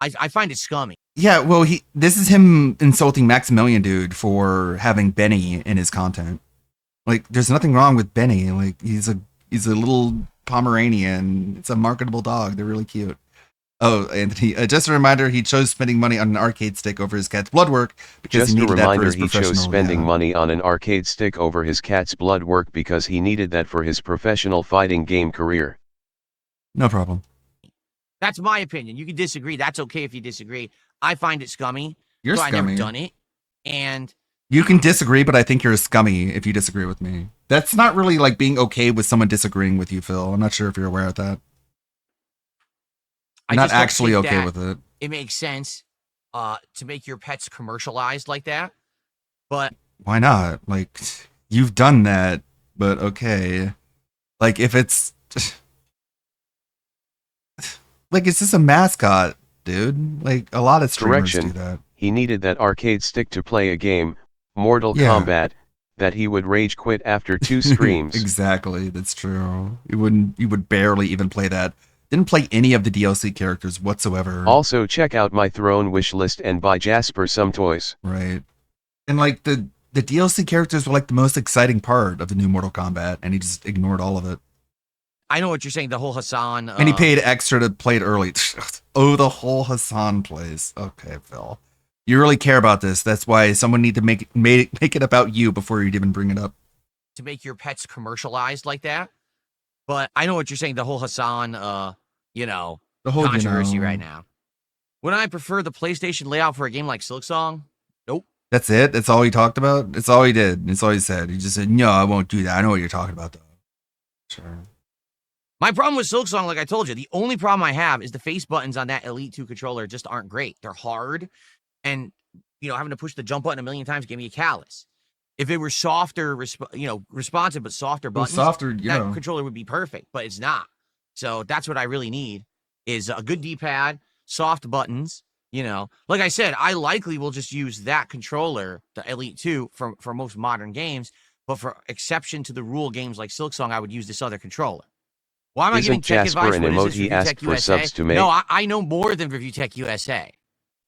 I find it scummy. Yeah, well, this is him insulting Maximilian Dude for having Benny in his content. Like, there's nothing wrong with Benny. Like, he's a little Pomeranian. It's a marketable dog. They're really cute. Oh, Anthony, just a reminder, he chose spending money on an arcade stick over his cat's blood work because Just he a needed that for reminder, his he chose professional. spending Yeah. money on an arcade stick over his cat's blood work because he needed that for his professional fighting game career. No problem. That's my opinion. You can disagree. That's okay if you disagree. I find it scummy. You're so I scummy. never done it. And You can disagree, but I think you're a scummy if you disagree with me. That's not really like being okay with someone disagreeing with you, Phil. I'm not sure if you're aware of that. I Not just don't actually think okay that with it. it makes sense to make your pets commercialized like that. But Why not? Like, you've done that, but okay. Like, if it's like, it's just a mascot, dude. Like, a lot of streamers do Correction. that. He needed that arcade stick to play a game, Mortal Yeah. Kombat, that he would rage quit after 2 streams. Exactly, that's true. You would barely even play that. Didn't play any of the DLC characters whatsoever. Also check out my Throne wish list and buy Jasper some toys. Right. And like the DLC characters were like the most exciting part of the new Mortal Kombat, and he just ignored all of it. I know what you're saying. The whole Hassan. And he paid extra to play it early. Oh, the whole Hassan plays. Okay, Phil. You really care about this. That's why someone need to make it about you before you'd even bring it up. to make your pets commercialized like that. But I know what you're saying. The whole Hassan, The whole controversy right now. Would I prefer the PlayStation layout for a game like Silksong? Nope. That's it. That's all he talked about. That's all he did. That's all he said. He just said, "No, I won't do that. I know what you're talking about, though." Sure. My problem with Silksong, like I told you, the only problem I have is the face buttons on that Elite 2 controller just aren't great. They're hard, and having to push the jump button a million times gave me a callus. If it were softer, responsive but softer buttons, Softer, that controller would be perfect, but it's not. So that's what I really need is a good D-pad, soft buttons. Like I said, I likely will just use that controller, the Elite 2, for most modern games. But for exception to the rule games like Silksong, I would use this other controller. Why am I giving Isn't tech Jasper advice? an What is this, emoji Review asked Tech for USA? subs to make? No, I know more than Review Tech USA.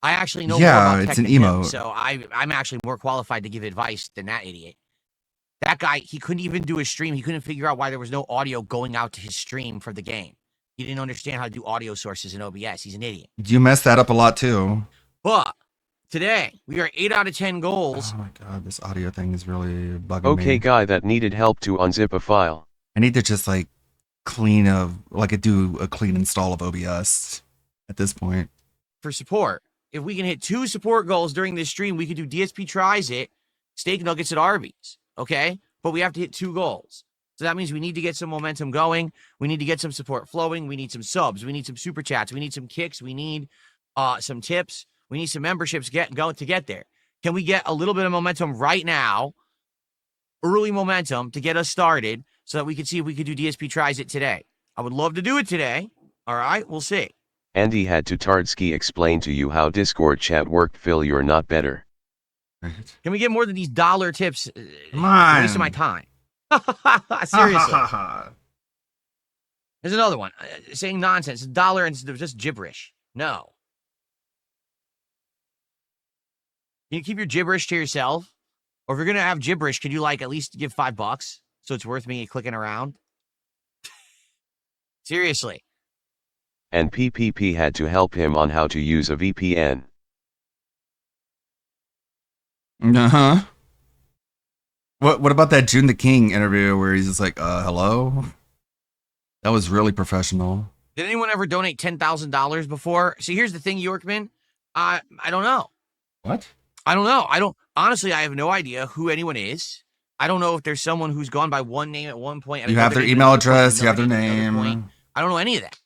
I actually know more Yeah, about it's tech an than him, emote. so I'm actually more qualified to give advice than that idiot. That guy, he couldn't even do a stream. He couldn't figure out why there was no audio going out to his stream for the game. He didn't understand how to do audio sources in OBS. He's an idiot. You messed that up a lot too. But today, we are 8 out of 10 goals. Oh my god, this audio thing is really bugging me. Okay, guy that needed help to unzip a file. I need to just do a clean install of OBS at this point. For support. If we can hit 2 support goals during this stream, we could do DSP tries it, steak nuggets at Arby's. Okay? But we have to hit 2 goals. So that means we need to get some momentum going. We need to get some support flowing. We need some subs. We need some super chats. We need some kicks. We need some tips. We need some memberships to get there. Can we get a little bit of momentum right now? Early momentum to get us started so that we can see if we could do DSP tries it today. I would love to do it today. All right? We'll see. Andy had to Tardsky explain to you how Discord chat worked. Phil, you're not better. Right. Can we get more than these dollar tips? Come on. Wasting my time. Seriously. There's another one. Saying nonsense. A dollar and just gibberish. No. Can you keep your gibberish to yourself? Or if you're going to have gibberish, could you at least give $5 so it's worth me clicking around? Seriously. And PPP had to help him on how to use a VPN. Uh-huh. What about that June the King interview where he's just like, hello? That was really professional. Did anyone ever donate $10,000 before? See, here's the thing, Yorkman. I don't know. What? I don't know. Honestly, I have no idea who anyone is. I don't know if there's someone who's gone by one name at one point. You have their email address, you have their name. I don't know any of that.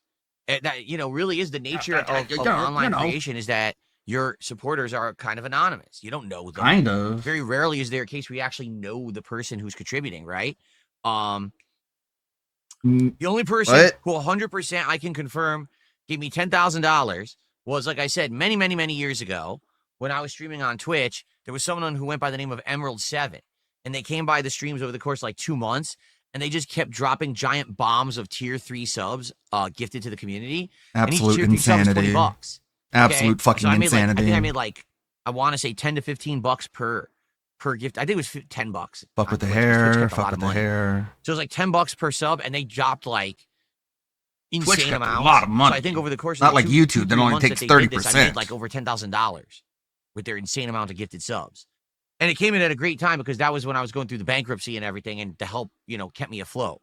That really is the nature of online creation, is that your supporters are kind of anonymous. You don't know them. Kind of. Very rarely is there a case where you actually know the person who's contributing, right? The only person who 100% I can confirm gave me $10,000 was, like I said, many, many, many years ago when I was streaming on Twitch. There was someone who went by the name of Emerald7, and they came by the streams over the course of 2 months, and they just kept dropping giant bombs of tier 3 subs gifted to the community. Absolute and each tier 3 sub is insanity. $20. Absolute Okay? fucking So I made insanity. I think I made like, I want to say $10 to $15 per gift. I think it was $10. Fuck with the Twitch, 'cause Twitch hair. kept a Fuck lot with of the money. hair. So it was like $10 per sub, and they dropped like Twitch insane kept a amounts. lot of money. So I think over the course of Not the like two, YouTube, 2, that 3 only months takes that they did this, I 30%. made like over $10,000 with their insane amount of gifted subs. And it came in at a great time because that was when I was going through the bankruptcy and everything, and to help, kept me afloat.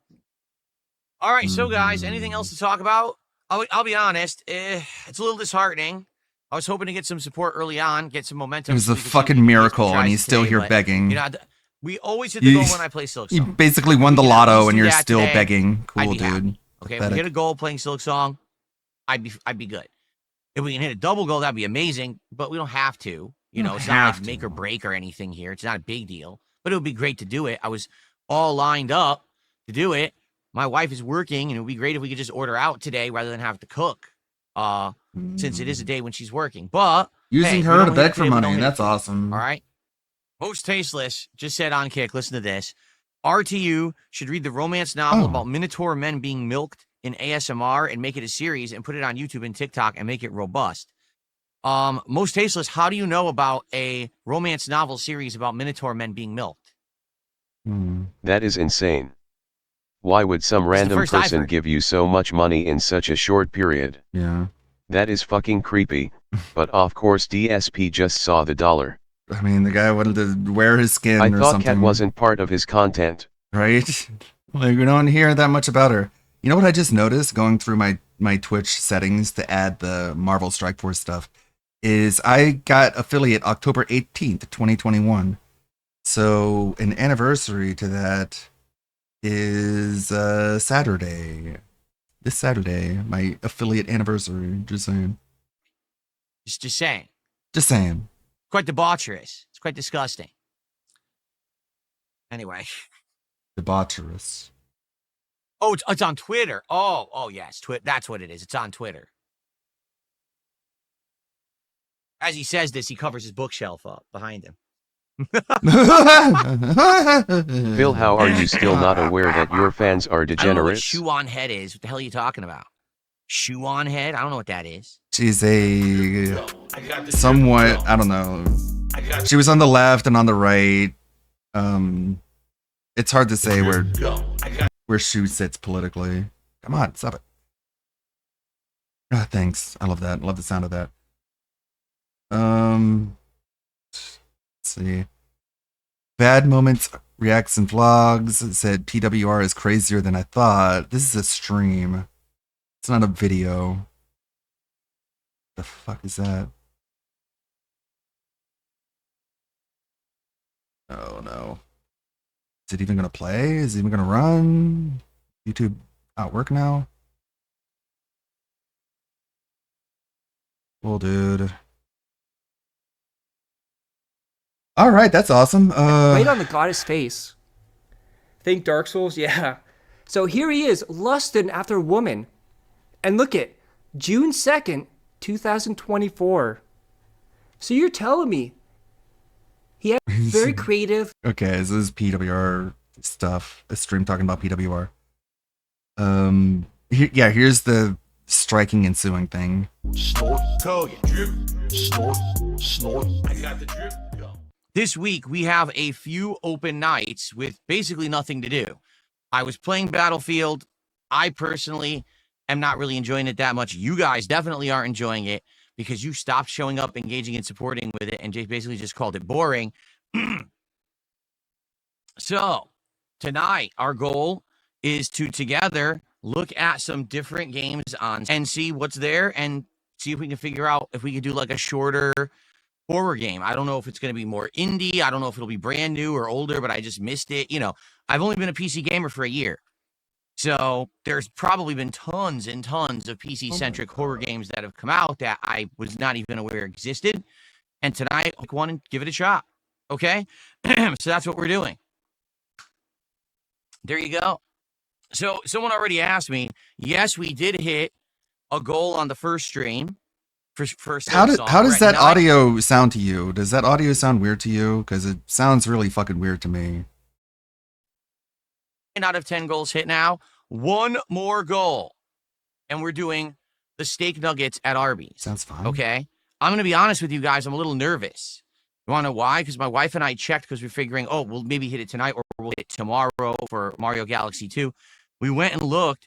All right, so guys, anything else to talk about? I'll be honest, it's a little disheartening. I was hoping to get some support early on, get some momentum. It was so a we could see fucking if we miracle, can and try he's still today, here but, begging. We always hit the goal when I play Silk You Song. basically won If the we can at lotto, least and do you're that still today, begging. I'd Cool, be happy. dude. Okay, if we hit a goal playing Silk Song, I'd be good. If we can hit a double goal, that'd be amazing. But we don't have to. It's not like make or break or anything here. It's not a big deal. But it would be great to do it. I was all lined up to do it. My wife is working, and it would be great if we could just order out today rather than have to cook. Since it is a day when she's working. But Using hey, her to we don't hit beg it for today, we money. don't hit it That's today. awesome. All right. Most Tasteless just said on Kick, listen to this. RTU should read the romance novel about Minotaur men being milked in ASMR and make it a series and put it on YouTube and TikTok and make it robust. Most Tasteless, how do you know about a romance novel series about Minotaur men being milked? That is insane. Why would some random first I've person heard. give you so much money in such a short period? Yeah. That is fucking creepy, but of course DSP just saw the dollar. I mean, the guy wanted to wear his skin I or thought something. Cat wasn't part of his content. Right? Like, we don't hear that much about her. You know what I just noticed going through my Twitch settings to add the Marvel Strike Force stuff is I got affiliate October 18th, 2021. So an anniversary to that is Saturday. This Saturday, my affiliate anniversary. Just saying. Just saying. Just saying. Quite debaucherous. It's quite disgusting. Anyway. Debaucherous. Oh, it's on Twitter. Oh, yes. That's what it is. It's on Twitter. As he says this, he covers his bookshelf up behind him. Phil, how are you still not aware that your fans are I don't know what degenerates? shoe on head is. What the hell are you talking about? Shoe on head? I don't know what that is. She's a somewhat, I don't know. She was on the left and on the right. It's hard to say where Shoe sits politically. Come on, stop it. Thanks. I love that. Love the sound of that. Let's see. Bad Moments Reacts and Vlogs. It said PWR is crazier than I thought. This is a stream. It's not a video. The fuck is that? Oh no. Is it even gonna play? Is it even gonna run? YouTube at work now? Well, dude. All right, that's awesome. Right on the goddess face. Think Dark Souls? Yeah. So here he is, lusting after a woman. And look at June 2nd, 2024. So you're telling me he had very creative. Okay, this is PWR stuff. A stream talking about PWR. Here's the striking ensuing thing. Snort, tug it, drip, snort, snort. I got the drip. Go. This week, we have a few open nights with basically nothing to do. I was playing Battlefield. I personally am not really enjoying it that much. You guys definitely aren't enjoying it because you stopped showing up, engaging, and supporting with it and basically just called it boring. So, tonight, our goal is to together look at some different games on and see what's there and see if we can figure out if we could do like a shorter horror game. I don't know if it's going to be more indie. I don't know if it'll be brand new or older, but I just missed it. I've only been a PC gamer for a year. So there's probably been tons and tons of PC-centric horror games that have come out that I was not even aware existed. And tonight, I want to give it a shot. Okay? So that's what we're doing. There you go. So someone already asked me, yes, we did hit a goal on the first stream. How does that audio sound to you? Does that audio sound weird to you? Because it sounds really fucking weird to me. out of 10 goals hit now. One more goal. And we're doing the steak nuggets at Arby's. Sounds fine. Okay? I'm going to be honest with you guys. I'm a little nervous. You want to know why? Because my wife and I checked because we're figuring, oh, we'll maybe hit it tonight or we'll hit it tomorrow for Mario Galaxy 2. We went and looked,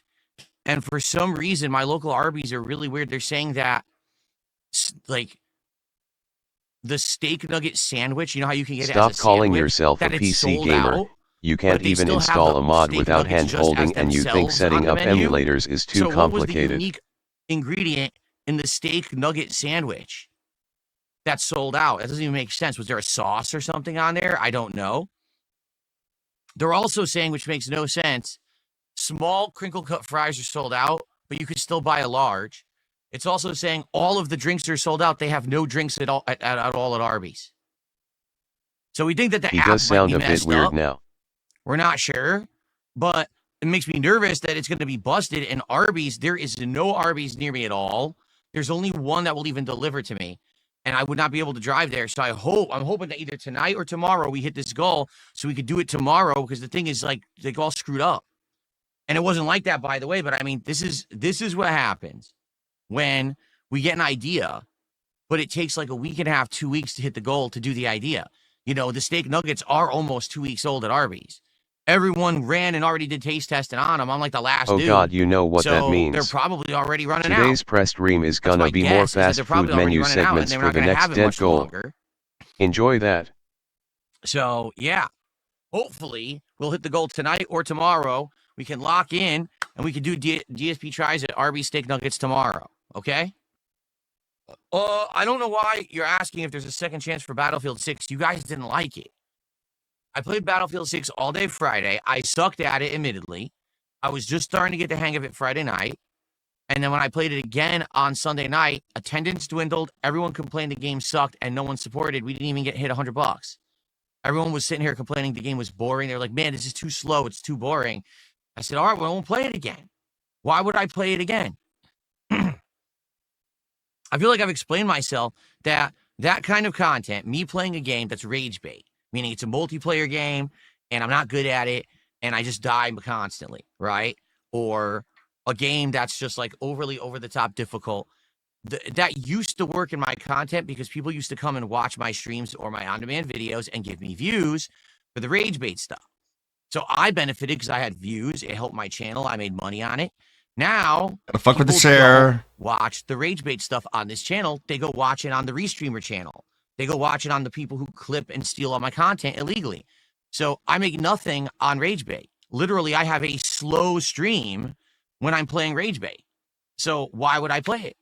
and for some reason, my local Arby's are really weird. They're saying that, like, the steak nugget sandwich, you know how you can get it as a Stop calling sandwich, yourself a that it's PC sold gamer. out, You but can't they even still have install the a mod steak without nuggets just hand-holding, as and you think themselves setting on the up menu? emulators is too So what was the complicated. unique ingredient in the steak nugget sandwich that sold out? That doesn't even make sense. Was there a sauce or something on there? I don't know. They're also saying, which makes no sense, small crinkle cut fries are sold out, but you could still buy a large. It's also saying all of the drinks are sold out. They have no drinks at all at Arby's. So we think that the He app does might sound be a bit messed weird up. now. We're not sure, but it makes me nervous that it's going to be busted. And Arby's, there is no Arby's near me at all. There's only one that will even deliver to me, and I would not be able to drive there. So I'm hoping that either tonight or tomorrow we hit this goal so we could do it tomorrow, because the thing is, like, they all screwed up. And it wasn't like that, by the way, but I mean, this is what happens when we get an idea, but it takes like a week and a half, 2 weeks to hit the goal to do the idea. You know, the steak nuggets are almost 2 weeks old at Arby's. Everyone ran and already did taste testing on them. I'm like the last Oh dude. God, you know what that So means. they're probably already running out. Today's press stream is That's gonna my be guess, more is that fast they're food probably already menu running out, and segments they're for not the gonna next have it dead much goal. longer. Enjoy that. So, yeah, hopefully we'll hit the goal tonight or tomorrow. We can lock in, and we can do DSP tries at Arby's Steak Nuggets tomorrow, okay? I don't know why you're asking if there's a second chance for Battlefield 6. You guys didn't like it. I played Battlefield 6 all day Friday. I sucked at it, admittedly. I was just starting to get the hang of it Friday night. And then when I played it again on Sunday night, attendance dwindled. Everyone complained the game sucked, and no one supported. We didn't even get hit $100. Everyone was sitting here complaining the game was boring. They're like, man, this is too slow. It's too boring. I said, all right, well, I won't play it again. Why would I play it again? I feel like I've explained myself that kind of content, me playing a game that's rage bait, meaning it's a multiplayer game and I'm not good at it and I just die constantly, right? Or a game that's just like overly over the top difficult. That used to work in my content because people used to come and watch my streams or my on-demand videos and give me views for the rage bait stuff. So I benefited because I had views. It helped my channel. I made money on it. Now, Gotta fuck with the people share. don't watch the rage bait stuff on this channel. They go watch it on the Restreamer channel. They go watch it on the people who clip and steal all my content illegally. So I make nothing on rage bait. Literally, I have a slow stream when I'm playing rage bait. So why would I play it?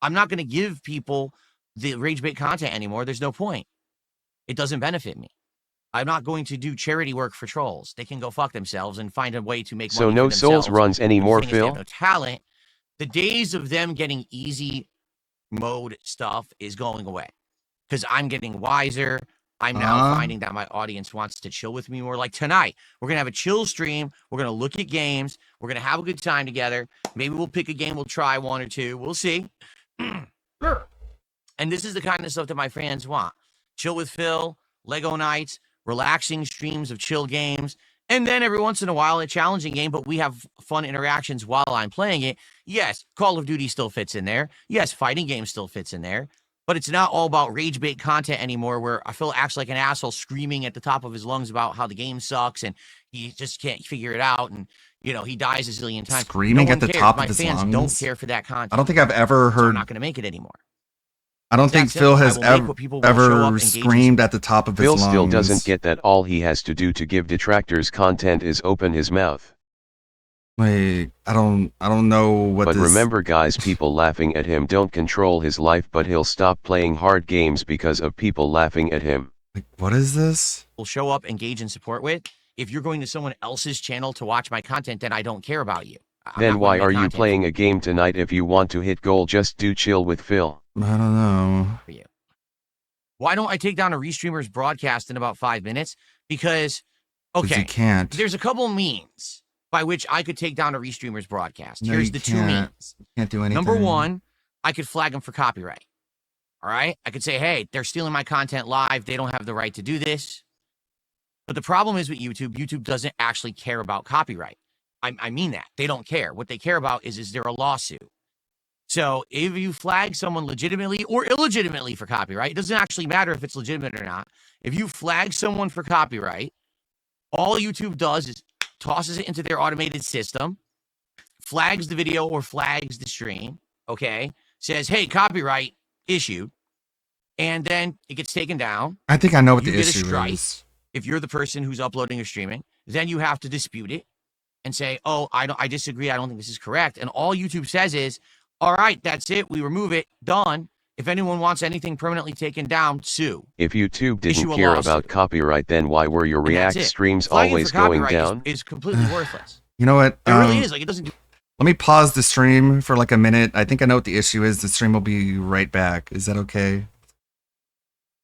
I'm not going to give people the rage bait content anymore. There's no point. It doesn't benefit me. I'm not going to do charity work for trolls. They can go fuck themselves and find a way to make money So no for themselves. Souls runs anymore, The thing is, they have Phil? no talent. The days of them getting easy mode stuff is going away because I'm getting wiser. I'm now finding that my audience wants to chill with me more. Like tonight, we're going to have a chill stream. We're going to look at games. We're going to have a good time together. Maybe we'll pick a game. We'll try one or two. We'll see. And this is the kind of stuff that my fans want. Chill with Phil, Lego nights, relaxing streams of chill games, and then every once in a while a challenging game, but we have fun interactions while I'm playing it. Yes, Call of Duty still fits in there. Yes, fighting game still fits in there. But it's not all about rage bait content anymore where Phil acts like an asshole screaming at the top of his lungs about how the game sucks and he just can't figure it out and, you know, he dies a zillion times. Screaming at the cares. top my of his fans lungs? don't care for that content. I don't think I've ever So I'm heard. not going to make it anymore. I don't It's think that Phil simple. I has will make what people won't show up, ever engage in screamed at the top of his Phil lungs. still doesn't get that all he has to do to give detractors content is open his mouth. Wait, I don't know what But this. remember guys, people laughing at him don't control his life, but he'll stop playing hard games because of people laughing at him. Like, what is this? Will show up, engage, and support with. If you're going to someone else's channel to watch my content, then I don't care about you. Then why are you playing a game tonight if you want to hit goal? Just do chill with Phil. I don't know. For you. Why don't I take down a Restreamer's broadcast in about 5 minutes? Because, 'Cause okay, you can't. there's a couple means by which I could take down a Restreamer's broadcast. No, Here's you the two can't. means. Can't do anything. Number one, I could flag them for copyright. All right? I could say, hey, they're stealing my content live. They don't have the right to do this. But the problem is with YouTube doesn't actually care about copyright. I mean that. They don't care. What they care about is there a lawsuit? So if you flag someone legitimately or illegitimately for copyright, it doesn't actually matter if it's legitimate or not. If you flag someone for copyright, all YouTube does is tosses it into their automated system, flags the video or flags the stream, okay? Says, hey, copyright issued. And then it gets taken down. I think I know what You the get a issue strike. is. If you're the person who's uploading or streaming, then you have to dispute it and say, oh, I disagree. I don't think this is correct. And all YouTube says is, all right, that's it. We remove it. Done. If anyone wants anything permanently taken down, sue. If YouTube Issue didn't a care lawsuit. about copyright, then why were your And that's React it. streams Flagging always for going copyright down? is completely worthless. You know what? It really is. Like, it doesn't do. Let me pause the stream for like a minute. I think I know what the issue is. The stream will be right back. Is that okay?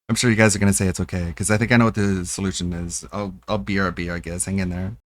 I'm sure you guys are going to say it's okay, because I think I know what the solution is. I'll BRB, I guess. Hang in there.